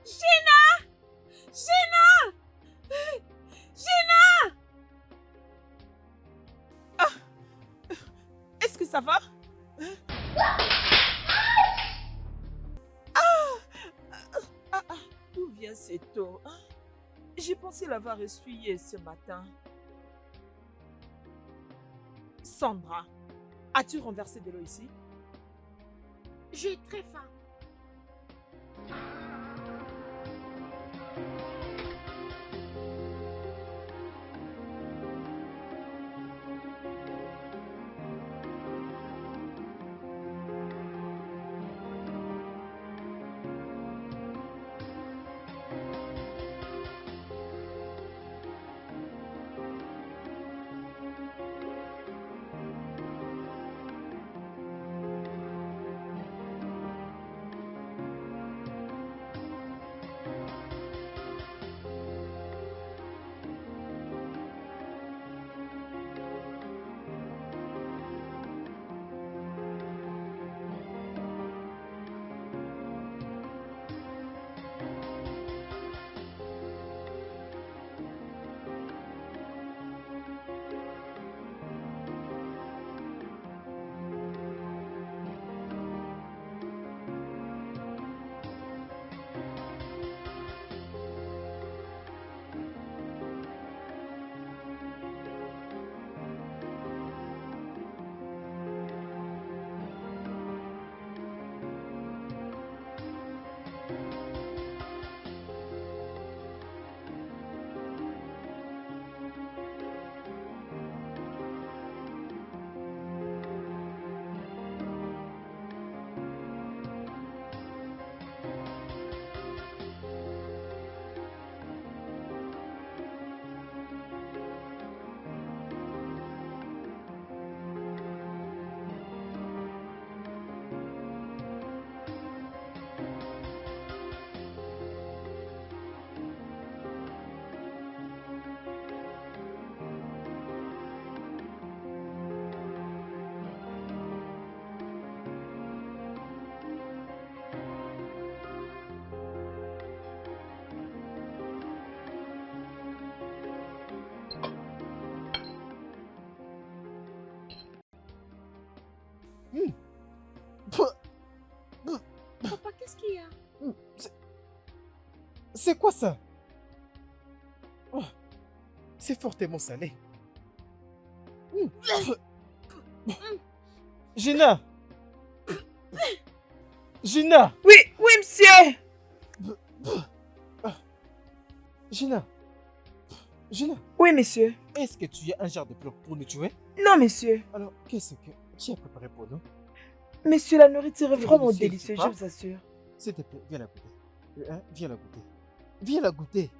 Gina! Gina! Gina! Est-ce que ça va? D'où vient cette eau? J'ai pensé l'avoir essuyée ce matin. Sandra, as-tu renversé de l'eau ici? J'ai très faim. Papa, qu'est-ce qu'il y a? C'est quoi ça? Oh, c'est fortement salé. Gina! Gina! Oui, oui, monsieur. Gina! Gina! Oui, monsieur. Est-ce que tu as un genre de plan pour nous tuer? Non, monsieur. Alors, qu'est-ce que tu as préparé pour nous? Monsieur, la nourriture est C'est vraiment délicieux, délicieuse, tu je vois? vous assure. S'il te plaît, viens la goûter. Hein, viens la goûter. Viens la goûter.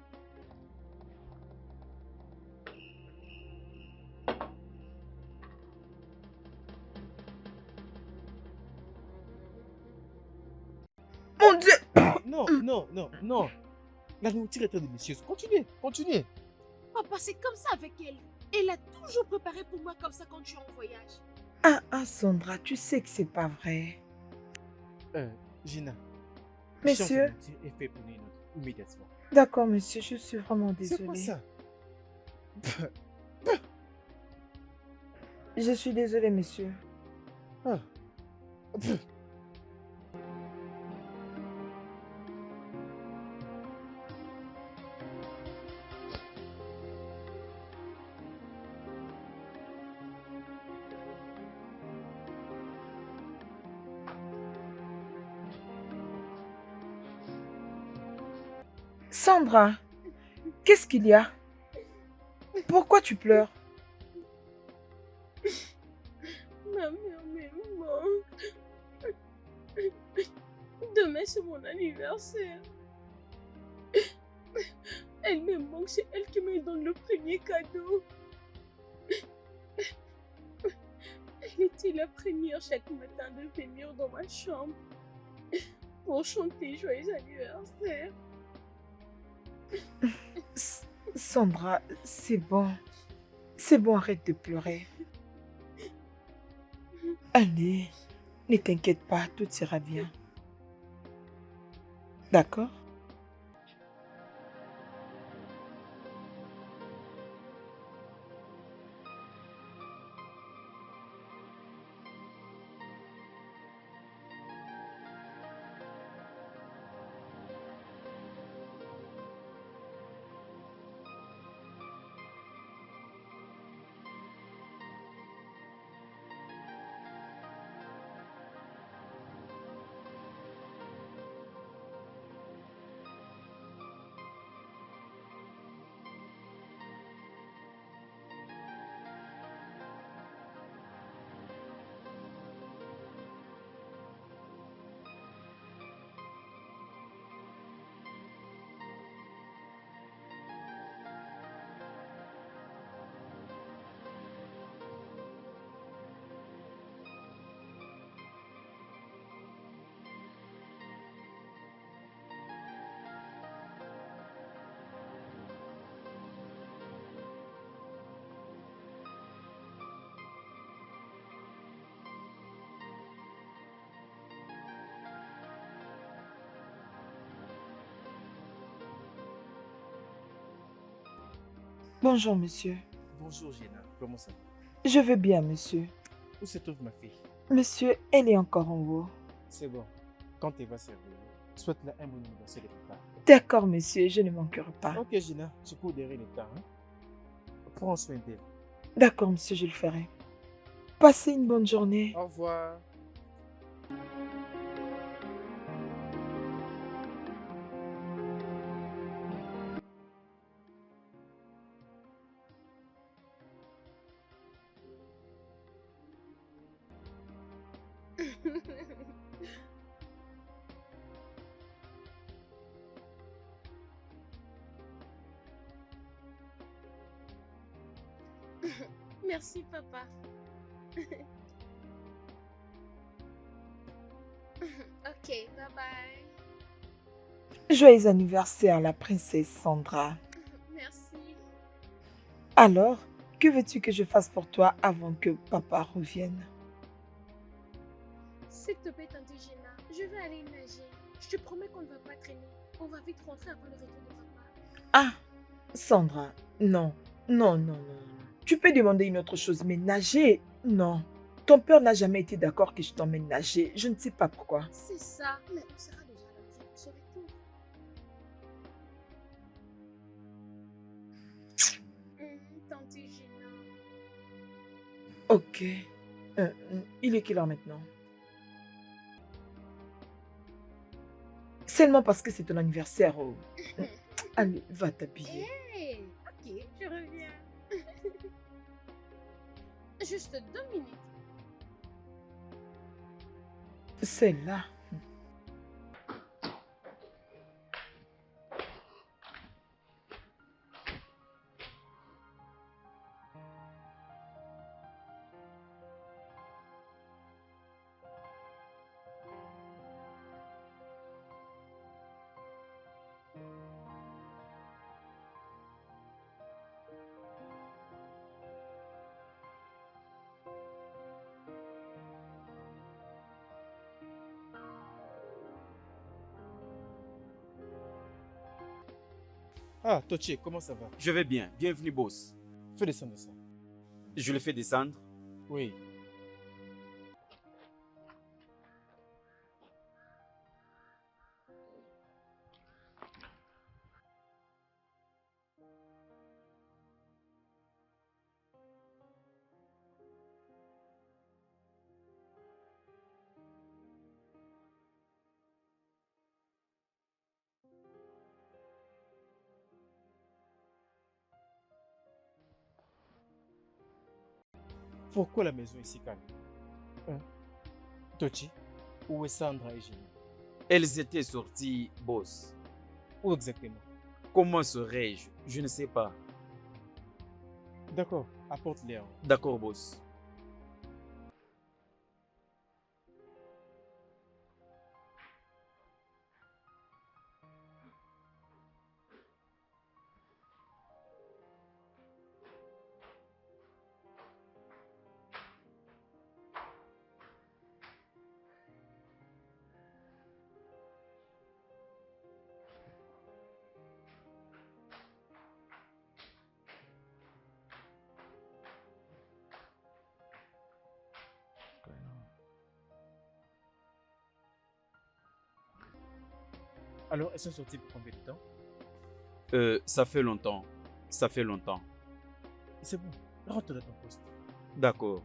Mon Dieu. Non, non, non, non. La nourriture est très délicieuse. Continuez, continuez. Papa, c'est comme ça avec elle. Elle a toujours préparé pour moi comme ça quand tu es en voyage. Ah, Sandra, tu sais que c'est pas vrai. Gina. Monsieur. change de nourriture et fais pour nous une autre immédiatement. D'accord, monsieur, je suis vraiment C'est quoi désolée. ça? Je suis désolée, monsieur. Ah. Sandra, qu'est-ce qu'il y a? Pourquoi tu pleures? Ma mère me manque. Demain, c'est mon anniversaire. Elle me manque, c'est elle qui me donne le premier cadeau. Elle était la première chaque matin de venir dans ma chambre pour chanter joyeux anniversaire. Sandra, c'est bon. C'est bon, arrête de pleurer. Allez, ne t'inquiète pas, tout ira bien. D'accord? Bonjour, monsieur. Bonjour Gina, comment ça va? Je vais bien, monsieur. Où se trouve ma fille? Monsieur, elle est encore en haut. C'est bon. Quand elle va servir, souhaite-la un bon anniversaire de papa. D'accord, monsieur, je ne manquerai pas. Ok Gina, je cours derrière le temps. Hein? Prends soin d'elle. D'accord, monsieur, je le ferai. Passez une bonne journée. Au revoir. Merci, papa. Ok, bye bye. Joyeux anniversaire, la princesse Sandra. Merci. Alors, que veux-tu que je fasse pour toi avant que papa revienne? S'il te plaît, tante Gina, je vais aller nager. Je te promets qu'on ne va pas traîner. On va vite rentrer avant le retour de papa. Ah, Sandra, non, non, non, non. Tu peux demander une autre chose, mais nager, non. Ton père n'a jamais été d'accord que je t'emmène nager. Je ne sais pas pourquoi. C'est ça. Mais on sera déjà à la maison pour ce retour. Tante Gina. Ok. Il est quelle heure maintenant? Seulement parce que c'est ton anniversaire. Oh. Allez, va t'habiller. Hey, ok, je reviens. Juste 2 minutes. C'est là. Ah, Tochi, comment ça va? Je vais bien. Bienvenue, boss. Fais descendre ça. Je le fais descendre. Oui. Pourquoi la maison est si calme? Hein? Tochi, où est Sandra et Jenny? Elles étaient sorties, boss. Où exactement? Comment serais-je? Je ne sais pas. D'accord, apporte-les. D'accord, boss. Alors, elles sont sorties pour combien de temps? Ça fait longtemps. Ça fait longtemps. C'est bon, rentre dans ton poste. D'accord.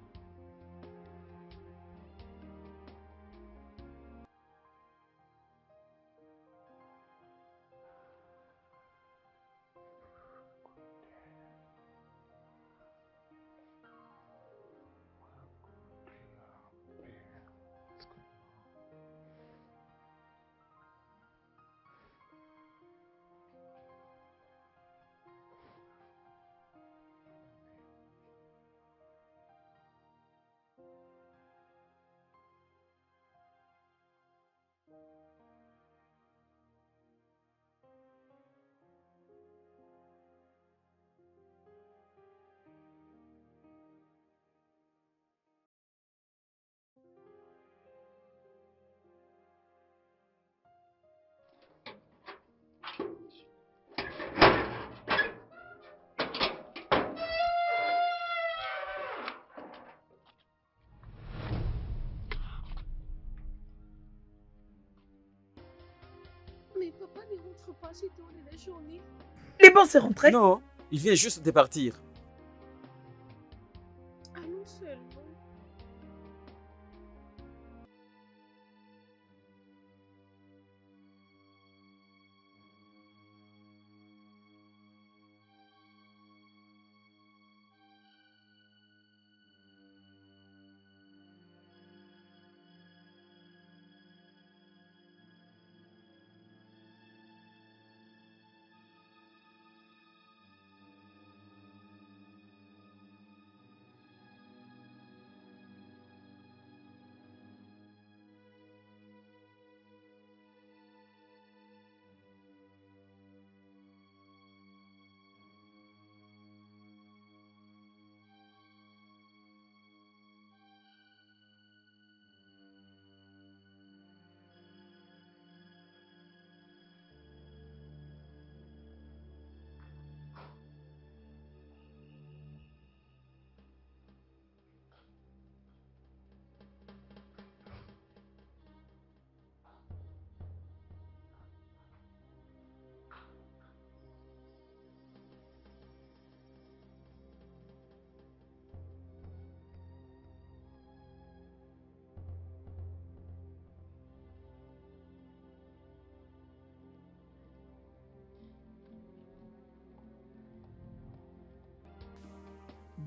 Mais papa ne rentre pas si tôt de la journée. Les bons, c'est rentré. Non, il vient juste de partir. Allons seulement.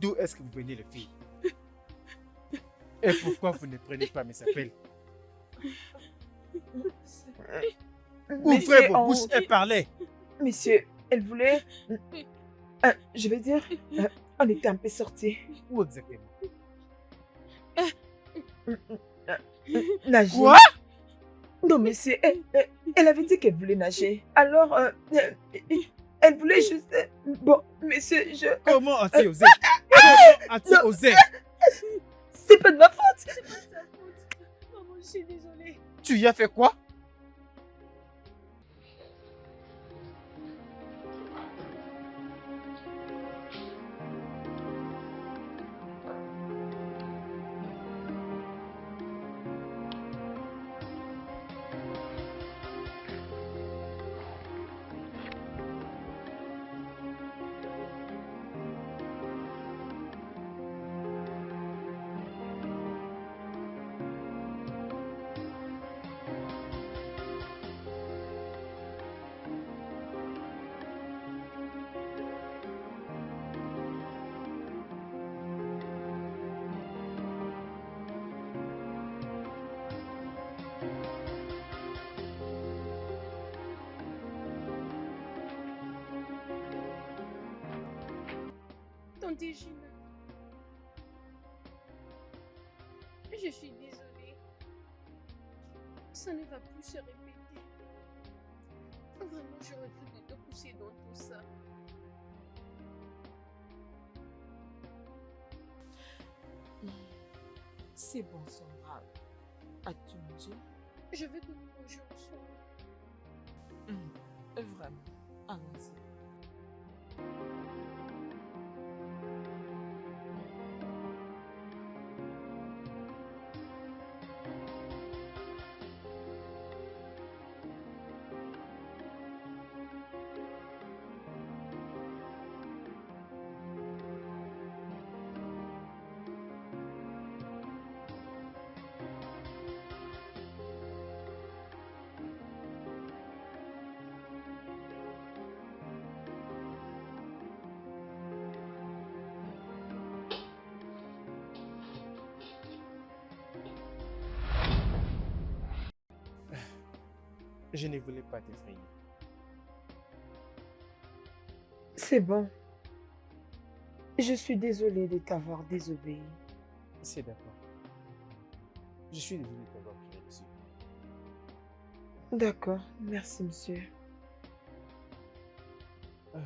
D'où est-ce que vous venez, les filles? Et pourquoi vous ne prenez pas mes appels? Ouvrez vos bouches et parlez. Monsieur, elle voulait... je veux dire, on était un peu sortis. Où exactement? Nager. Quoi? Non, monsieur, elle avait dit qu'elle voulait nager. Alors, elle voulait juste... Bon, monsieur, je... Comment as-tu osé? Comment as-tu osé? C'est pas de ma faute. C'est pas de sa faute. Maman, je suis désolée. Tu y as fait quoi? Antigina. Je suis désolée. Ça ne va plus se répéter. Vraiment, je refuse de te pousser dans tout ça. C'est bon, Sandra. As-tu mangé? Je veux que nous mangions ensemble. Vraiment. Allons-y. Je ne voulais pas t'effrayer. C'est bon. Je suis désolée de t'avoir désobéi. C'est d'accord. Je suis désolé de t'avoir pris dessus. D'accord, merci, monsieur. Ah.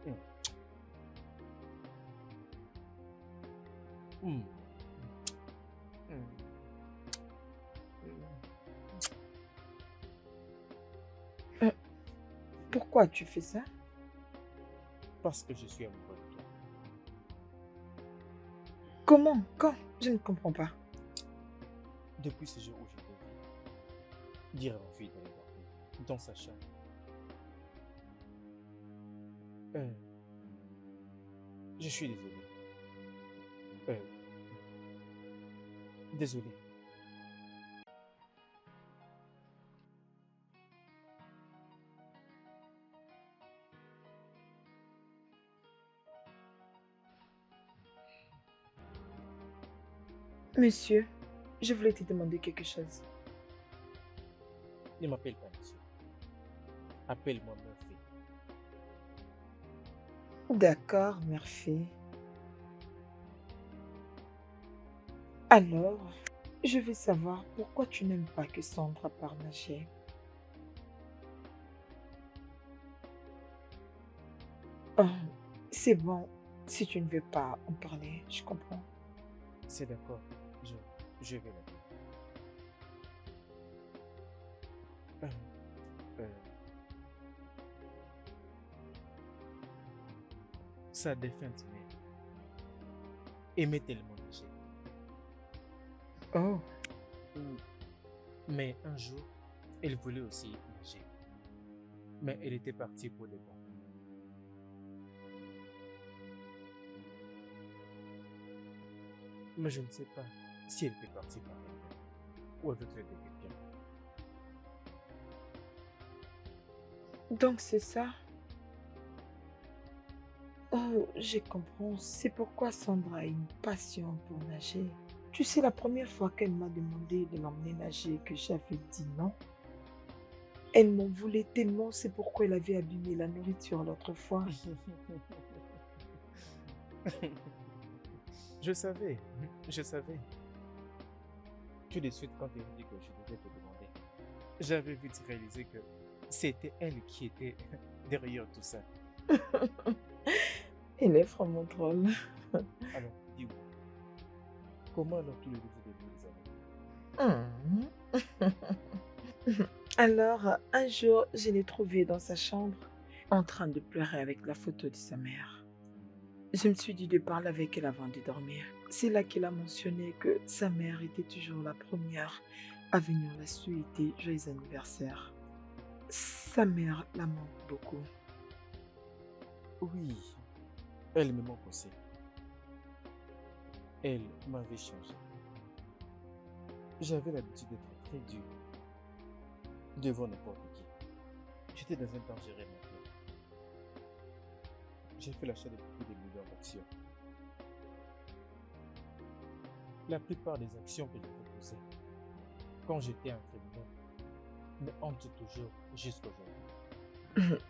Hmm. Hmm. Hmm. Hmm. Pourquoi tu fais ça? Parce que je suis amoureux de toi. Comment? Quand? Je ne comprends pas. Depuis ce jour où je t'ai vu dire à ma fille d'aller dormir dans sa chambre. Je suis désolé. Désolé. Monsieur, je voulais te demander quelque chose. Ne m'appelle pas monsieur. Appelle-moi Murphy. D'accord, Murphy. Alors, je veux savoir pourquoi tu n'aimes pas que Sandra part nager. Oh, c'est bon, si tu ne veux pas en parler, je comprends. C'est d'accord. Je vais la dire. Sa défunte mère aimait tellement nager. Oh, Mais un jour, elle voulait aussi nager. Mais elle était partie pour de bon. Mais je ne sais pas si elle était partie par elle-même ou avec l'aide de quelqu'un. donc c'est ça? Oh, je comprends. C'est pourquoi Sandra a une passion pour nager. Tu sais, la première fois qu'elle m'a demandé de l'emmener nager, que j'avais dit non, elle m'en voulait tellement, c'est pourquoi elle avait abîmé la nourriture l'autre fois. Je savais. Tout de suite, quand elle m'a dit que je devais te demander, j'avais vite réalisé que c'était elle qui était derrière tout ça. Elle est vraiment drôle. Alors, dis-moi, comment alors tous les deux vous devenez des amis? Alors, un jour, je l'ai trouvée dans sa chambre, en train de pleurer avec la photo de sa mère. Je me suis dit de parler avec elle avant de dormir. C'est là qu'elle a mentionné que sa mère était toujours la première à venir la souhaiter joyeux anniversaire. Sa mère la manque beaucoup. Oui, elle me manque aussi. Elle m'avait changé. J'avais l'habitude d'être très dur devant n'importe qui. J'étais dans un danger maintenant. J'ai fait l'achat de beaucoup de millions d'actions. La plupart des actions que j'ai proposées quand j'étais un criminel. Mais on dit toujours jusqu'aujourd'hui.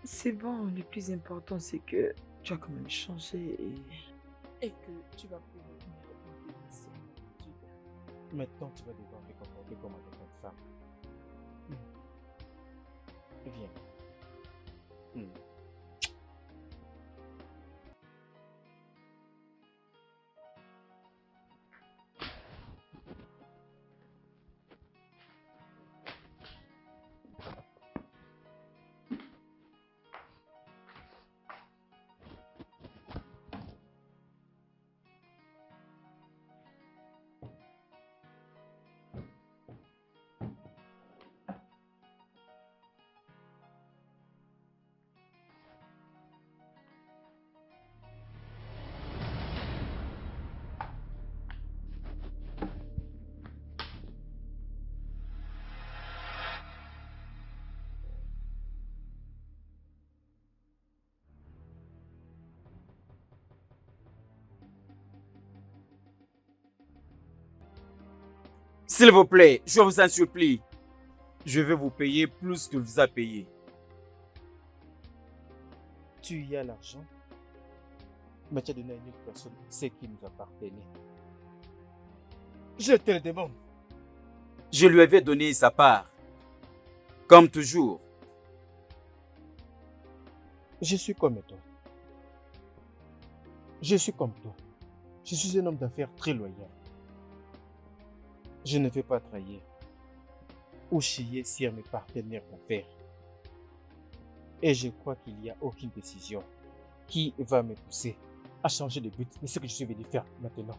C'est bon, le plus important c'est que tu as quand même changé et que tu vas pouvoir revenir dans tes anciennes habitudes. Maintenant, tu vas devoir te comporter comme avec une femme. Viens. S'il vous plaît, je vous en supplie. Je vais vous payer plus qu'il vous a payé. Tu y as l'argent, mais tu as donné à une autre personne ce qui nous appartenait. Je te le demande. Je lui avais donné sa part. Comme toujours. Je suis comme toi. Je suis comme toi. Je suis un homme d'affaires très loyal. Je ne vais pas trahir ou chier sur mes partenaires d'affaires. Et je crois qu'il n'y a aucune décision qui va me pousser à changer de but. Mais ce que je suis venu faire maintenant.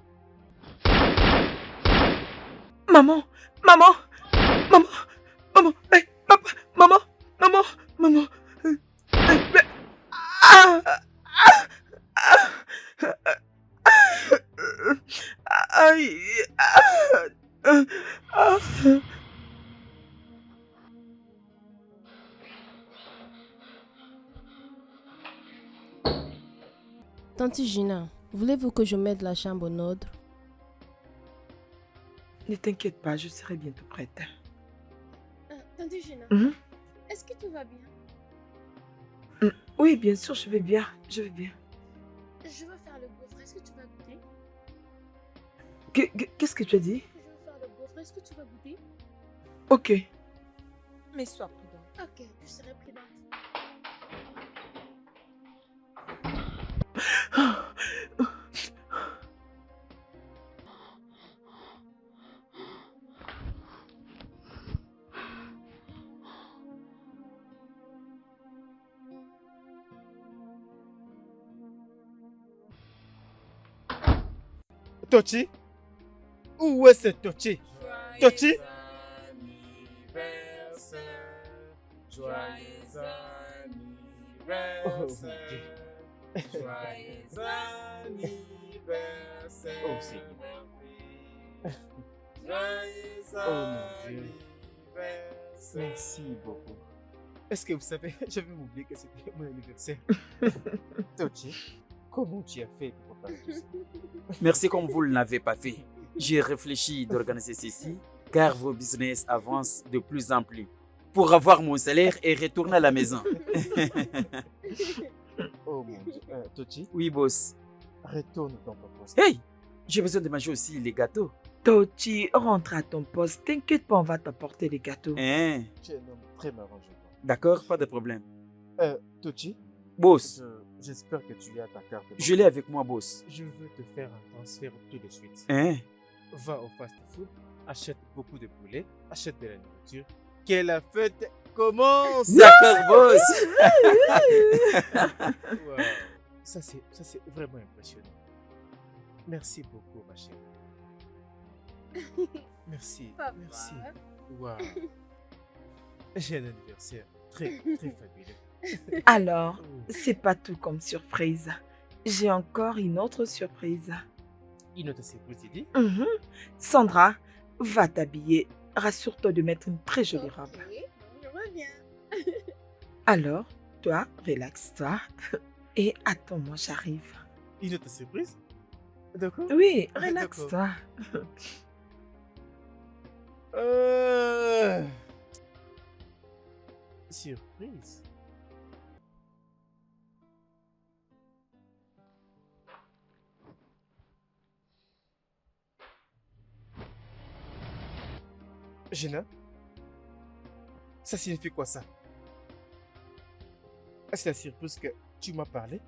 Maman, maman, maman, maman, hey, papa, maman, maman, maman. Mais- ah, ah, ah, aïe, ah. Tante Gina, voulez-vous que je mette la chambre en ordre? Ne t'inquiète pas, je serai bientôt prête. Tante Gina, Mhm. est-ce que tout va bien? Oui, bien sûr, je vais bien, je vais bien. Je veux faire le gaufre, est-ce que tu vas goûter? Qu'est-ce que tu as dit? Je veux faire le gaufre, est-ce que tu vas goûter? Ok. Mais sois prudent. Ok, je serai prudente. Tochi? Où est ce Tochi? Tochi? Oh mon Dieu. Oh Seigneur. Oh mon Dieu. Merci beaucoup. Est-ce que vous savez, j'avais oublié que c'était mon anniversaire. Tochi, comment tu as fait pour préparer tout ça? Merci comme vous ne l'avez pas fait. J'ai réfléchi d'organiser ceci car vos business avancent de plus en plus. Pour avoir mon salaire et retourner à la maison. Oh mon Dieu. Tochi, Oui, boss. retourne dans ton poste. Hey, j'ai besoin de manger aussi les gâteaux. Tochi, rentre à ton poste. T'inquiète pas, on va t'apporter les gâteaux. Hein? Tu es un homme très marrant, je vois. D'accord, pas de problème. Tochi, Boss, j'espère que tu as ta carte. je l'ai avec moi, boss. Je veux te faire un transfert tout de suite. Hein? Va au fast-food, achète beaucoup de poulet, achète de la nourriture. Que la fête commence! D'accord, boss. Wow. Ça, c'est vraiment impressionnant. Merci beaucoup, ma chérie. Merci, Papa. merci. Wow. J'ai un anniversaire très, très fabuleux. Alors, Oh. c'est pas tout comme surprise. J'ai encore une autre surprise. Une autre surprise, il dit. Mhm. Sandra, va t'habiller. Rassure-toi de mettre une très jolie robe. Ok, je reviens. Alors, toi, relaxe-toi. Et attends-moi, j'arrive. Une autre surprise? D'accord? Oui, Ah, relaxe-toi. Surprise. Gina, ça signifie quoi ça? Est-ce la surprise que tu m'as parlé?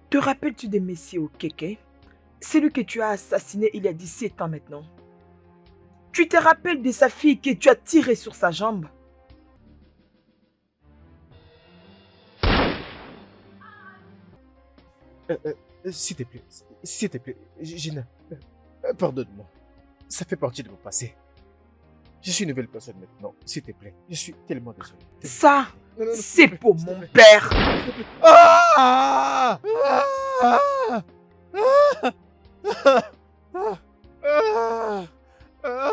Te rappelles-tu de Monsieur Okeke? Celui que tu as assassiné il y a 17 ans maintenant. Tu te rappelles de sa fille que tu as tirée sur sa jambe? S'il te plaît, Gina, pardonne-moi. Ça fait partie de mon passé. Je suis une nouvelle personne maintenant, s'il te plaît. Je suis tellement désolé. Ça, Non, non, non, c'est s'il te plaît, pour s'il te mon plaît. père. S'il te plaît. Ah! Ah! Ah! Ah! Ah! Ah!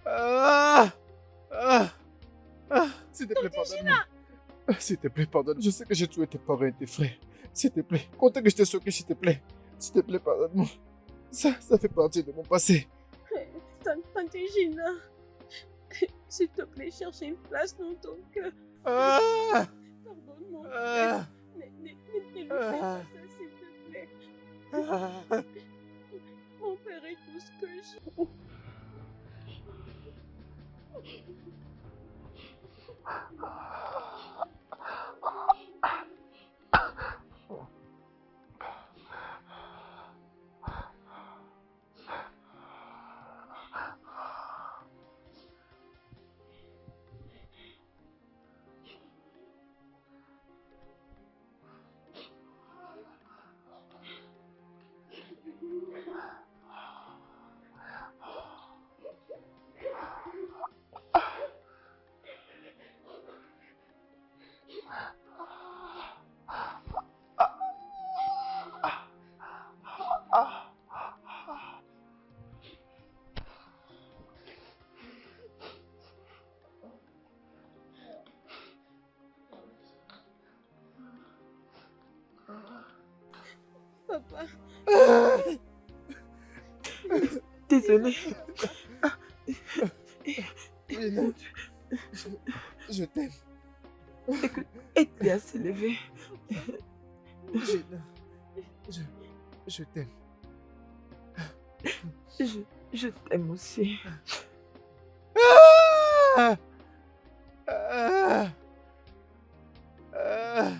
Ah! Ah! Ah! S'il te plaît, pardonne-moi. S'il te plaît, pardonne. Je sais que j'ai tué tes parents et tes frères. S'il te plaît, compte que je t'ai sauvé, s'il te plaît. S'il te plaît, pardonne-moi. Ça fait partie de mon passé. Tante Gina, s'il te plaît, cherche une place dans ton cœur. Ah! Pardonne mon Ah! père. Ne lui fais pas ça, s'il te plaît. Ah! Mon père est tout ce que j'ai. Papa, Désolé. Gina, je t'aime. Aide-le à se lever. Gina, je t'aime. Je t'aime aussi. Ah! Ah! Ah!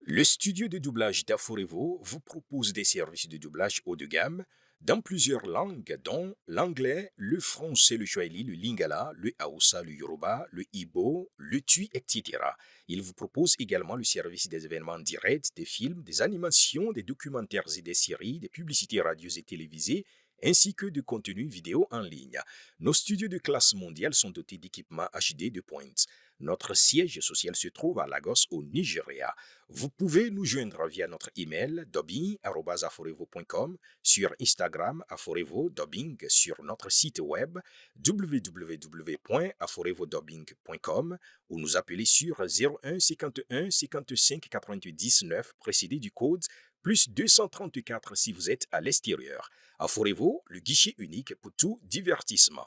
Le studio de doublage d'Aforevo vous propose des services de doublage haut de gamme dans plusieurs langues, dont l'anglais, le français, le swahili, le lingala, le hausa, le yoruba, le ibo, le tui, etc. Il vous propose également le service des événements directs, des films, des animations, des documentaires et des séries, des publicités radio et télévisées, ainsi que de contenus vidéo en ligne. Nos studios de classe mondiale sont dotés d'équipements HD de pointe. Notre siège social se trouve à Lagos, au Nigeria. Vous pouvez nous joindre via notre email dubbing@aforevo.com, sur Instagram Aforevo Dubbing, sur notre site web www.aforevodubbing.com ou nous appeler sur 01 51 55 88 19 précédé du code plus 234 si vous êtes à l'extérieur. Aforevo, le guichet unique pour tout divertissement.